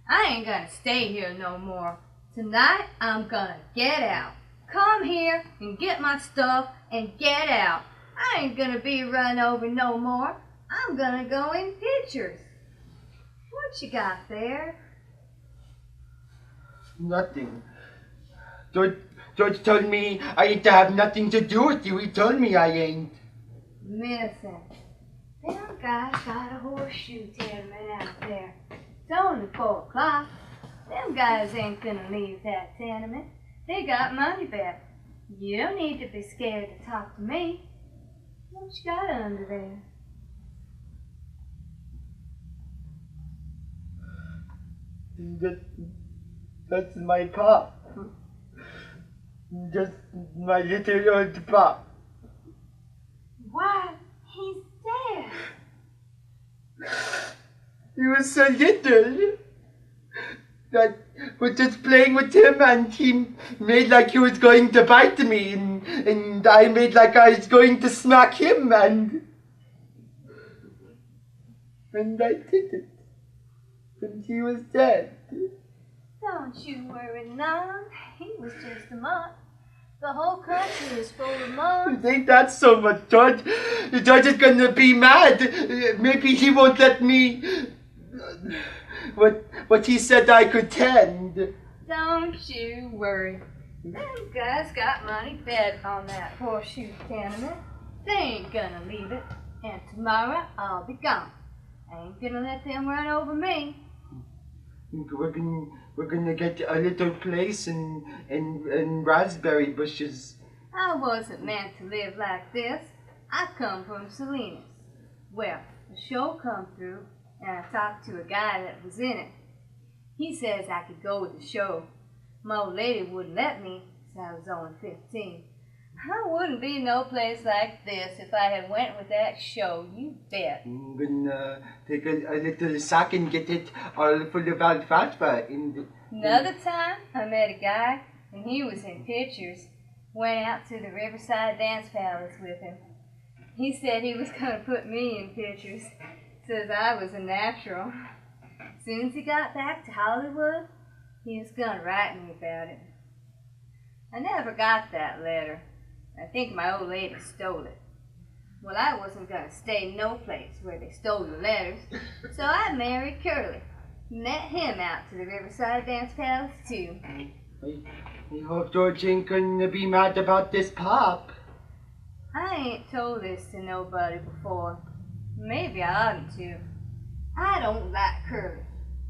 I ain't gonna stay here no more. Tonight, I'm gonna get out. Come here and get my stuff and get out. I ain't gonna be run over no more. I'm gonna go in pictures. What you got there? Nothing. George told me I ain't to have nothing to do with you. He told me I ain't. Listen, them guys got a horseshoe tenement out there. It's only 4 o'clock. Them guys ain't gonna leave that tenement. They got money back. You don't need to be scared to talk to me. What you got under there? That's my pop. Just my little old pop. Why, he's dead. He was so little that was just playing with him, and he made like he was going to bite me, and I made like I was going to smack him, and I did it. And he was dead. Don't you worry none. He was just a monk. The whole country is full of monks. Ain't that so much, George? George is gonna be mad. Maybe he won't let me. What he said I could tend. Don't you worry. Them guys got money bet on that horseshoe tenement. They ain't gonna leave it. And tomorrow I'll be gone. I ain't gonna let them run over me. We're gonna get a little place and raspberry bushes. I wasn't meant to live like this. I come from Salinas. Well, the show come through, and I talked to a guy that was in it. He says I could go with the show. My old lady wouldn't let me, so I was only 15. I wouldn't be no place like this if I had went with that show, you bet. I'm gonna take a little sack and get it all full of alfalfa. Another time, I met a guy, and he was in pictures. Went out to the Riverside Dance Palace with him. He said he was gonna put me in pictures. Says I was a natural. As soon as he got back to Hollywood, he was gonna write me about it. I never got that letter. I think my old lady stole it. Well, I wasn't gonna stay no place where they stole the letters, so I married Curly. Met him out to the Riverside Dance Palace, too. I hope George ain't gonna be mad about this pop. I ain't told this to nobody before. Maybe I oughtn't to. I don't like Curly.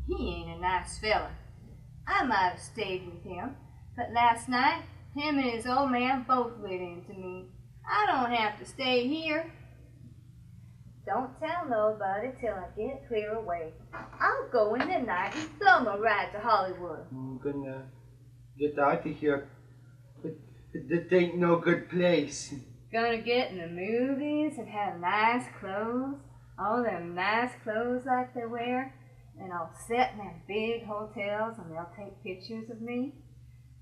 He ain't a nice fella. I might have stayed with him, but last night, him and his old man both lit into me. I don't have to stay here. Don't tell nobody till I get clear away. I'll go in the night and thumb a ride to Hollywood. I'm gonna get out of here. But this ain't no good place. Gonna get in the movies and have nice clothes. All them nice clothes like they wear. And I'll sit in them big hotels and they'll take pictures of me.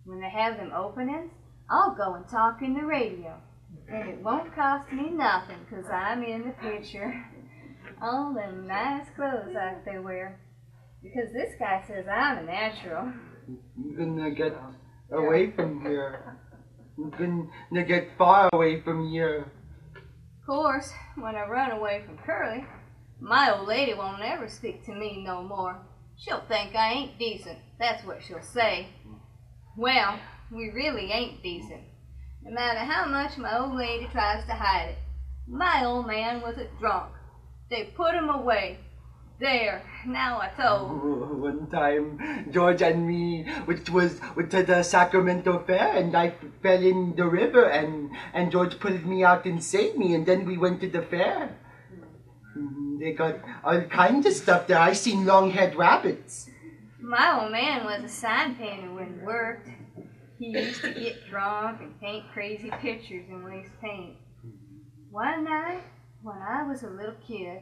When they have them openings, I'll go and talk in the radio. And it won't cost me nothing, 'cause I'm in the picture. All them nice clothes like they wear. Because this guy says I'm a natural. I'm gonna get away from here. I'm gonna get far away from here. Of course, when I run away from Curly, my old lady won't ever speak to me no more. She'll think I ain't decent. That's what she'll say. Well, we really ain't decent. No matter how much my old lady tries to hide it. My old man was a drunk. They put him away. There, now I told. One time, George and me, went to the Sacramento Fair, and I fell in the river, and George pulled me out and saved me, and then we went to the fair. They got all kinds of stuff there. I seen long-haired rabbits. My old man was a sign painter when he worked. He used to get drunk and paint crazy pictures and waste paint. One night, when I was a little kid,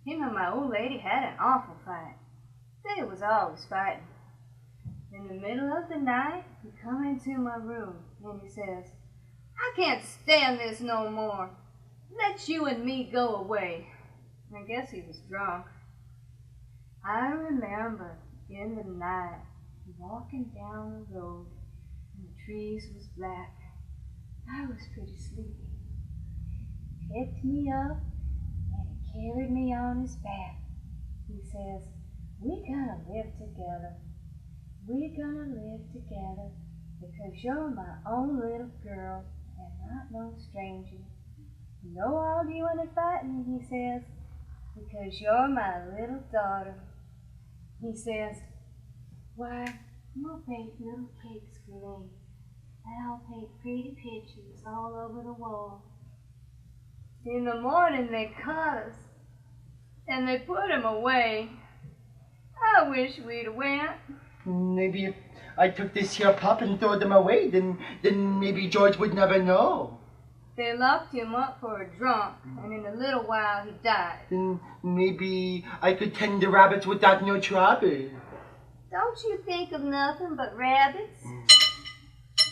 him and my old lady had an awful fight. They was always fighting. In the middle of the night, he come into my room and he says, "I can't stand this no more. Let you and me go away." I guess he was drunk. I remember in the night walking down the road and the trees was black. I was pretty sleepy. He picked me up and he carried me on his back. He says, "We're gonna live together. We're gonna live together because you're my own little girl and not no stranger. No arguing and fighting," he says, "because you're my little daughter." He says, "Why, we'll bake little cakes for me, and I'll paint pretty pictures all over the wall. In the morning they caught us, and they put him away. I wish we'd went." Maybe if I took this here pup and throw them away, then maybe George would never know. They locked him up for a drunk, and in a little while he died. Then maybe I could tend the rabbits without no trouble. Don't you think of nothing but rabbits?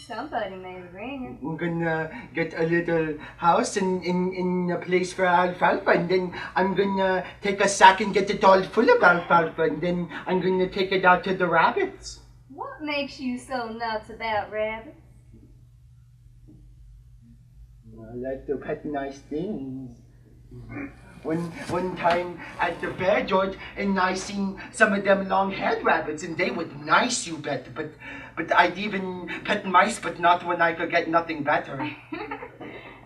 Somebody made a ringer. We're gonna get a little house in a place for alfalfa, and then I'm gonna take a sack and get it all full of alfalfa, and then I'm gonna take it out to the rabbits. What makes you so nuts about rabbits? I like to pet nice things. One time at the fair, George, and I seen some of them long-haired rabbits, and they were nice, you bet. But I'd even pet mice, but not when I could get nothing better.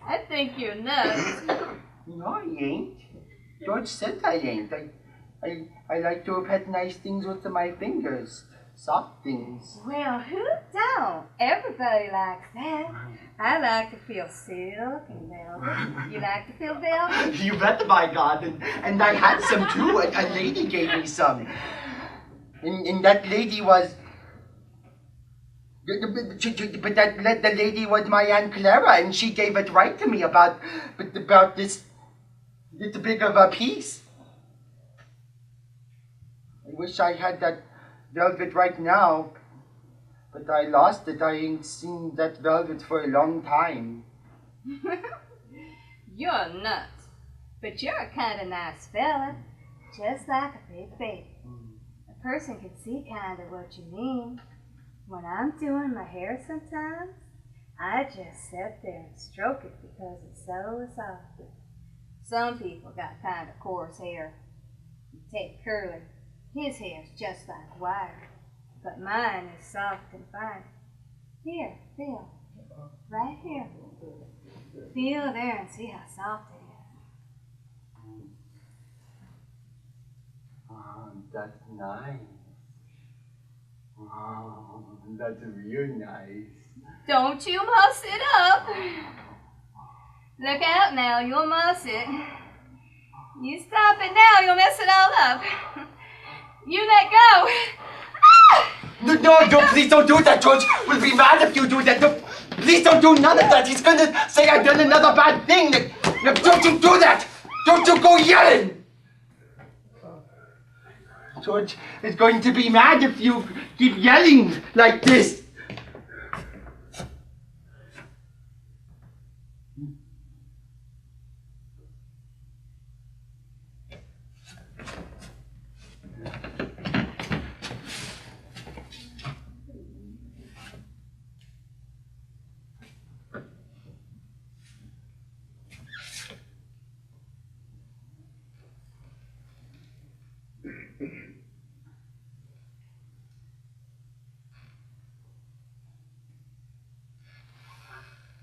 I think you're nuts. No, I ain't. George said I ain't. I like to pet nice things with my fingers. Soft things. Well, who don't? Everybody likes that. I like to feel silk and velvet. You like to feel velvet? You bet, by God. And I had some too. A lady gave me some. And that lady was... But the lady was my Aunt Clara, and she gave it right to me about this little big of a piece. I wish I had that velvet right now, but I lost it. I ain't seen that velvet for a long time. You're nuts, but you're a kind of nice fella, just like a big baby. A person can see kind of what you mean. When I'm doing my hair sometimes, I just sit there and stroke it because it's so soft. Some people got kind of coarse hair. You take Curly, his hair's just like wire. but mine is soft and fine. Here, feel. Right here. Feel there and see how soft it is. Oh, that's nice. Oh, that's real nice. Don't you muss it up. Look out now, you'll muss it. You stop it now, you'll mess it all up. You let go. No, please don't do that, George. We'll be mad if you do that. No, please don't do none of that. He's gonna say I done another bad thing. No, don't you do that. Don't you go yelling. George is going to be mad if you keep yelling like this.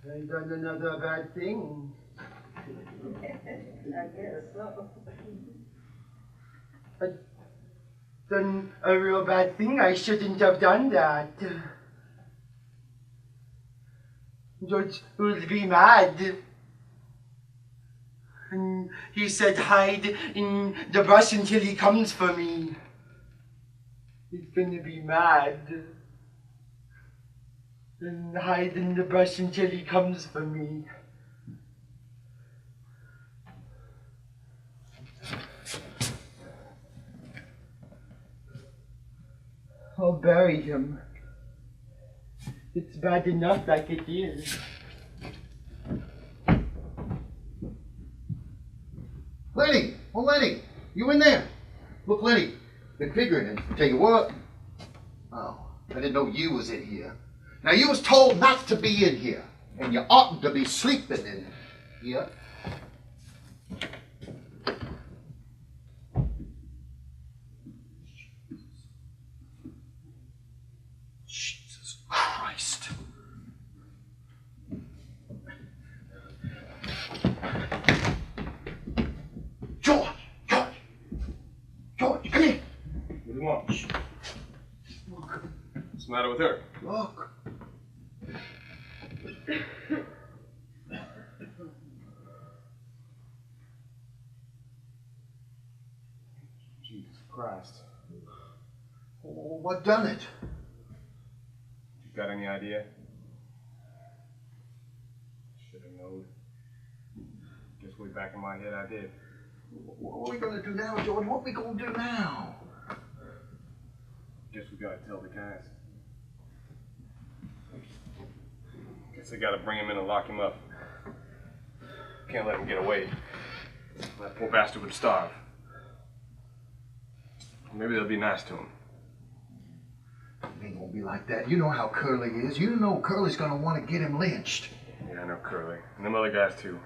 I done another bad thing. I guess so. I done a real bad thing. I shouldn't have done that. George will be mad. And he said hide in the brush until he comes for me. He's gonna be mad. And hide in the brush until he comes for me. I'll bury him. It's bad enough like it is. Lenny! Oh, Lenny! You in there? Look, Lenny, been figuring it. Tell you what. Oh, I didn't know you was in here. Now, you was told not to be in here, and you oughtn't to be sleeping in here. Jesus Christ. George, come here. What do you want? What's the matter with her? Look. Jesus Christ. Oh, what done it? You got any idea? Should have known. Guess way back in my head I did. What are we gonna do now, George? What are we gonna do now? Guess we gotta tell the guys. Guess they gotta bring him in and lock him up. Can't let him get away. That poor bastard would starve. Maybe they'll be nice to him. It ain't gonna be like that. You know how Curly is. You know Curly's gonna want to get him lynched. Yeah, I know Curly. And them other guys too.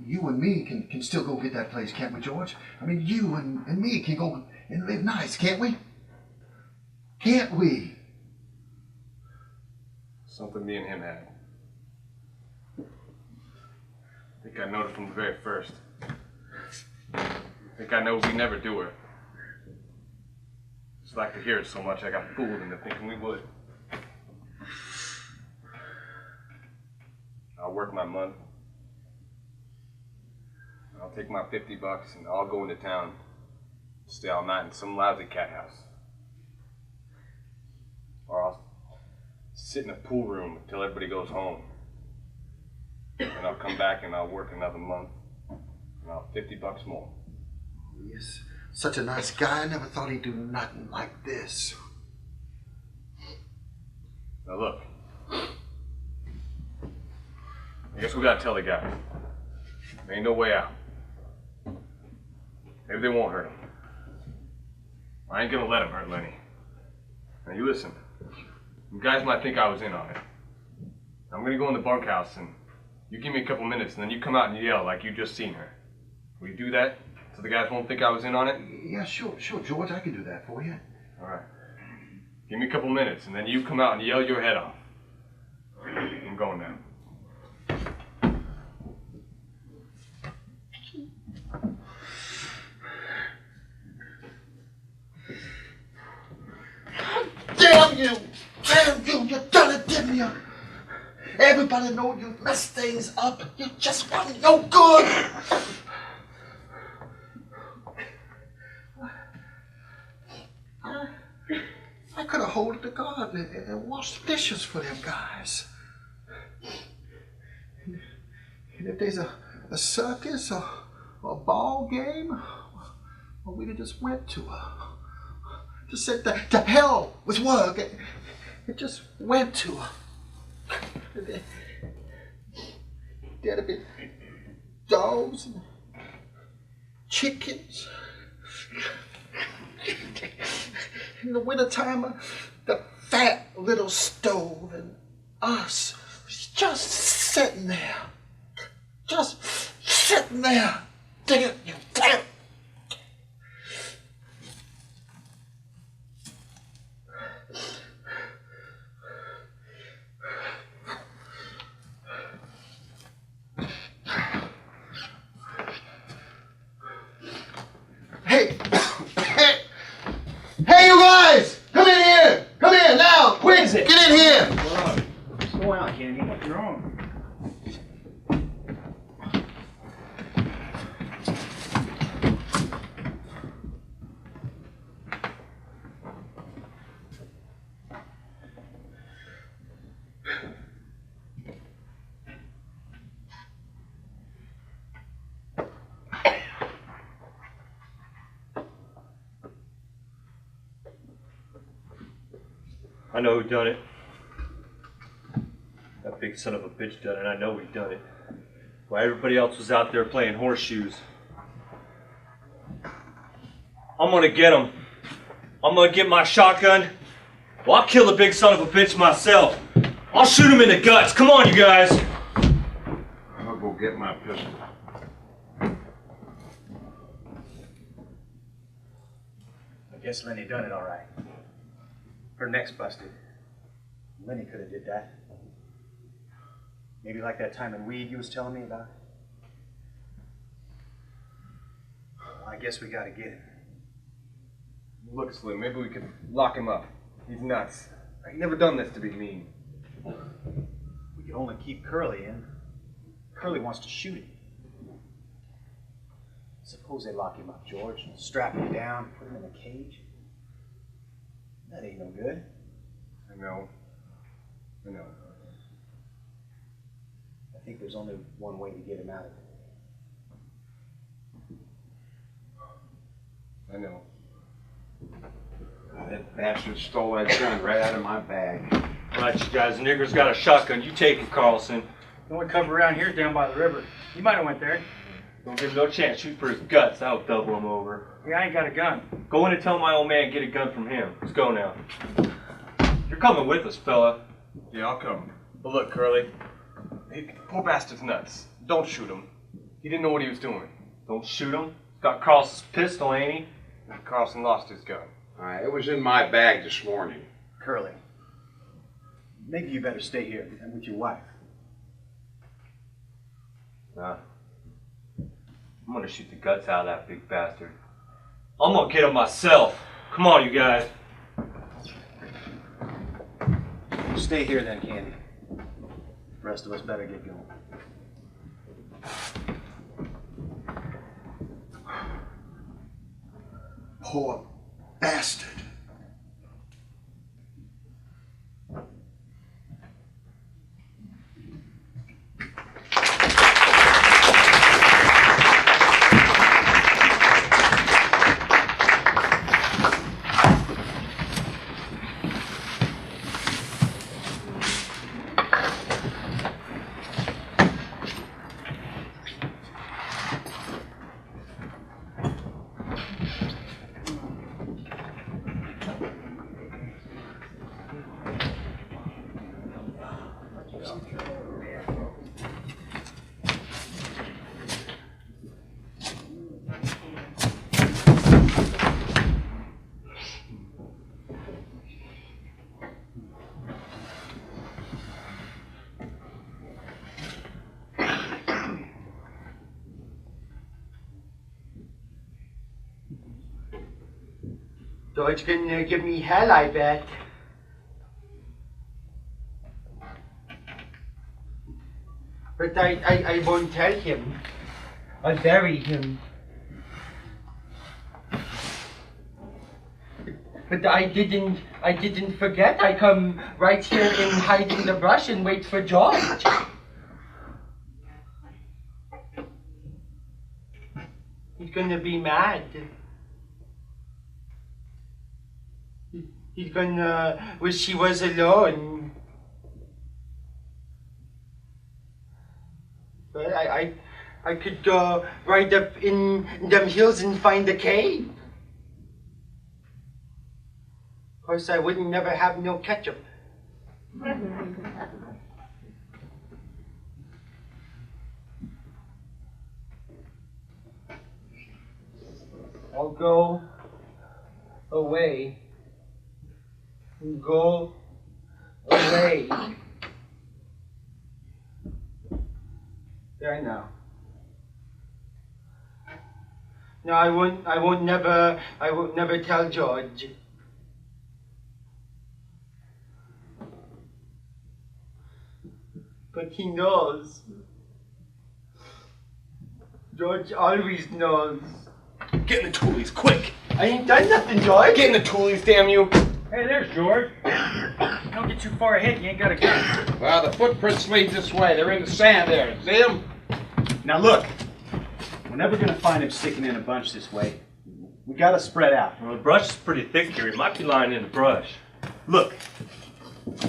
You and me can still go get that place, can't we, George? I mean, you and me can go and live nice, can't we? Can't we? Something me and him had. I think I know it from the very first. I think I know we never do it. Just like to hear it so much, I got fooled into thinking we would. I'll work my month. I'll take my $50 and I'll go into town. Stay all night in some lousy cat house. Or I'll sit in a pool room until everybody goes home. And I'll come back and I'll work another month. And I'll have $50 more. He's such a nice guy. I never thought he'd do nothing like this. Now look. I guess we gotta tell the guy. There ain't no way out. Maybe they won't hurt him. I ain't gonna let him hurt Lenny. Now you listen. You guys might think I was in on it. I'm gonna go in the bunkhouse and you give me a couple minutes and then you come out and yell like you just seen her. Will you do that? so the guys won't think I was in on it? Yeah, sure, George. I can do that for you. All right. Give me a couple minutes, and then you come out and yell your head off. I'm going now. Damn you! Damn you! You done it, didn't you? Everybody know you messed things up. You just wasn't no good. I could have holded the garden and washed the dishes for them guys. And if there's a circus or a ball game, well, we'd have just went to just said to hell with work. It just went to her. There'd have been dogs and chickens. In the wintertime, the fat little stove and us just sitting there. Just sitting there. Damn you, damn. Hey, hey, you guys! Come in here! Come in now! Quick! Get in here! What's going on, Candy? What's wrong? I know who done it. That big son of a bitch done it. I know he done it. While everybody else was out there playing horseshoes. I'm gonna get him. I'm gonna get my shotgun. Well, I'll kill the big son of a bitch myself. I'll shoot him in the guts. Come on, you guys. I'll go get my pistol. I guess Lenny done it all right. Her neck's busted. Lenny could have did that. Maybe like that time in Weed you was telling me about. Well, I guess we gotta get him. Look, Slim, maybe we could lock him up. He's nuts. I've never done this to be mean. We could only keep Curly in. Curly wants to shoot him. Suppose they lock him up, George, and strap him down, put him in a cage. That ain't no good. I know. I think there's only one way to get him out of it. I know. That bastard stole that gun right out of my bag. All right, you guys. The nigger's got a shotgun. You take it, Carlson. The only cover around here is down by the river. You might have went there. Don't give him no chance. Shoot for his guts. That'll double him over. Yeah, I ain't got a gun. Go in and tell my old man get a gun from him. Let's go now. You're coming with us, fella. Yeah, I'll come. But look, Curly, hey, poor bastard's nuts. Don't shoot him. He didn't know what he was doing. Don't shoot him. He's got Carlson's pistol, ain't he? Carlson lost his gun. It was in my bag this morning. Curly, maybe you better stay here and with your wife. Nah. I'm gonna shoot the guts out of that big bastard. I'm gonna get him myself. Come on, you guys. Stay here then, Candy. The rest of us better get going. Poor bastard. George can give me hell, I bet. But I won't tell him. I'll bury him. But I didn't forget. I come right here and hide in the brush and wait for George. He's gonna be mad. He's gonna wish he was alone. But I could go right up in them hills and find a cave. Of course, I wouldn't never have no ketchup. I'll go away. Go away. There now. No, I won't never tell George. But he knows. George always knows. Get in the toolies, quick! I ain't done nothing, George. Get in the toolies, damn you! Hey, there's George. Don't get too far ahead, you ain't got a gun. Well, the footprints lead this way. They're in the sand there. See them? Now look, we're never gonna find him sticking in a bunch this way. We gotta spread out. Well, the brush is pretty thick here. He might be lying in the brush. Look,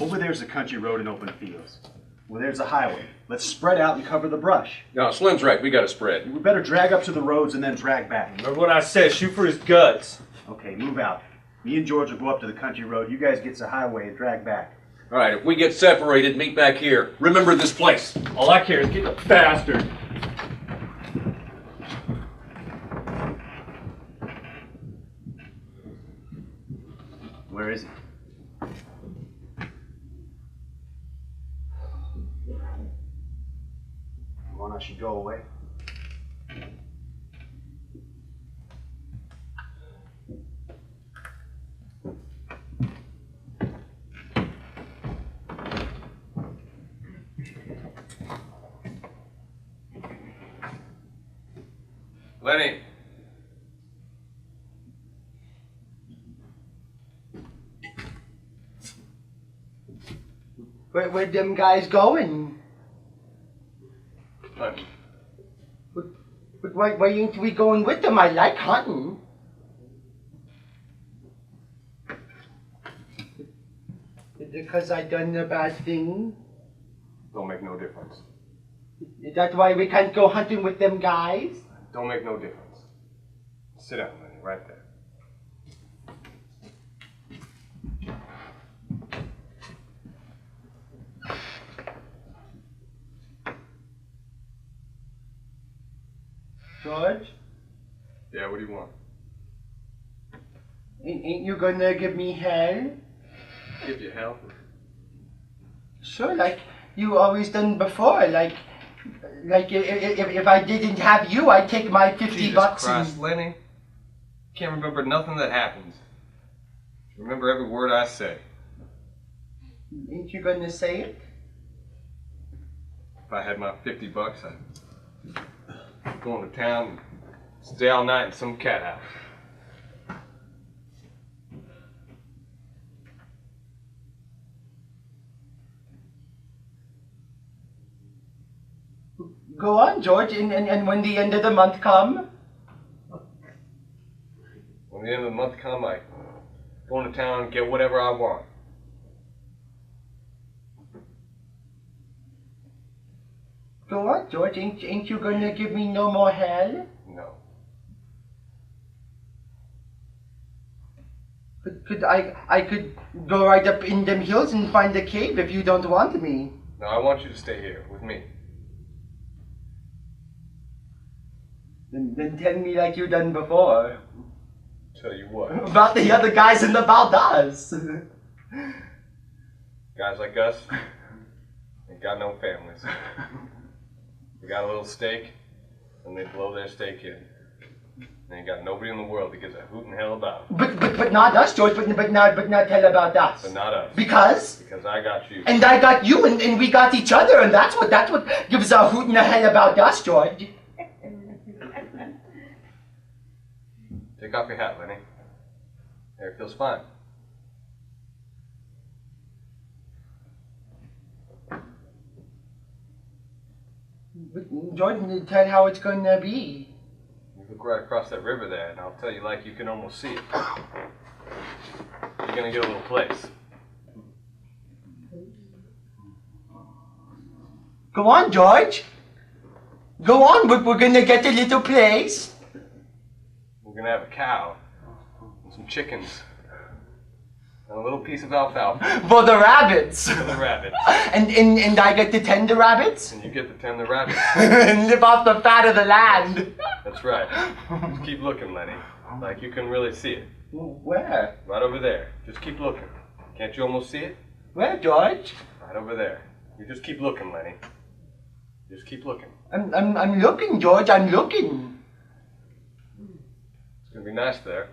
over there's a country road and open fields. Well, there's a highway. Let's spread out and cover the brush. No, Slim's right. We got to spread. We better drag up to the roads and then drag back. Remember what I said, shoot for his guts. Okay, move out. Me and George will go up to the country road. You guys get to the highway and drag back. All right, if we get separated, meet back here. Remember this place. All I care is get the bastard. Where is he? You want I should go away? Lenny. Where them guys going? Honey. But why ain't we going with them? I like hunting. Because I done a bad thing? Don't make no difference. Is that why we can't go hunting with them guys? Don't make no difference. Sit down, Lenny, right there. George? Yeah, what do you want? Ain't you gonna give me hell? Give you hell? Sure, like you always done before. Like if I didn't have you, I'd take my 50 Jesus bucks Christ, and... Lenny. Can't remember nothing that happens. Remember every word I say. Ain't you gonna say it? If I had my 50 bucks, I'd go into town and stay all night in some cat house. Go on, George, and when the end of the month come? When the end of the month come, I go into town and get whatever I want. Go on, George, ain't you gonna give me no more hell? No. Could I could go right up in them hills and find a cave if you don't want me. No, I want you to stay here with me. Then tell me like you done before. Tell you what, About the other guys and about us. guys like us ain't got no families. They got a little stake, and they blow their stake in. Ain't got nobody in the world that gives a hoot in hell about him. But not us, George. But not tell about us. But not us. Because. Because I got you. And I got you, and we got each other, and that's what gives a hoot in the hell about us, George. Take off your hat, Lenny. Hair feels fine. But Jordan, tell how it's gonna be. You look right across that river there, and I'll tell you like you can almost see it. You're gonna get a little place. Go on, George. Go on, we're gonna get a little place. We're gonna have a cow, and some chickens, and a little piece of alfalfa For the rabbits. for the rabbits. And I get to tend the rabbits? And you get to tend the rabbits. And live off the fat of the land. That's right. Just keep looking, Lenny. Like you can really see it. Where? Right over there. Just keep looking. Can't you almost see it? Where, George? Right over there. You just keep looking, Lenny. Just keep looking. I'm looking, George. I'm looking. It's gonna be nice there.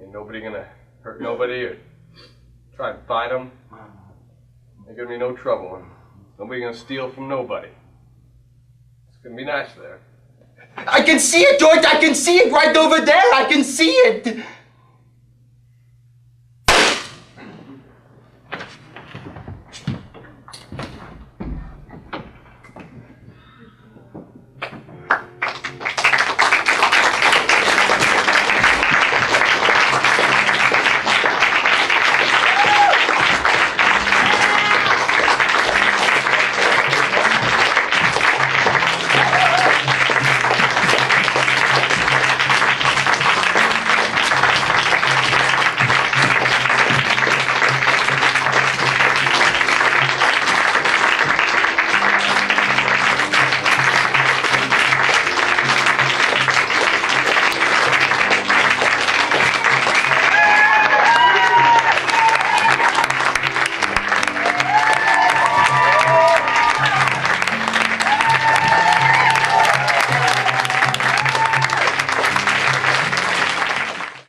Ain't nobody gonna hurt nobody or try and fight them. Ain't gonna be no trouble. And nobody gonna steal from nobody. It's gonna be nice there. I can see it, George. I can see it right over there. I can see it.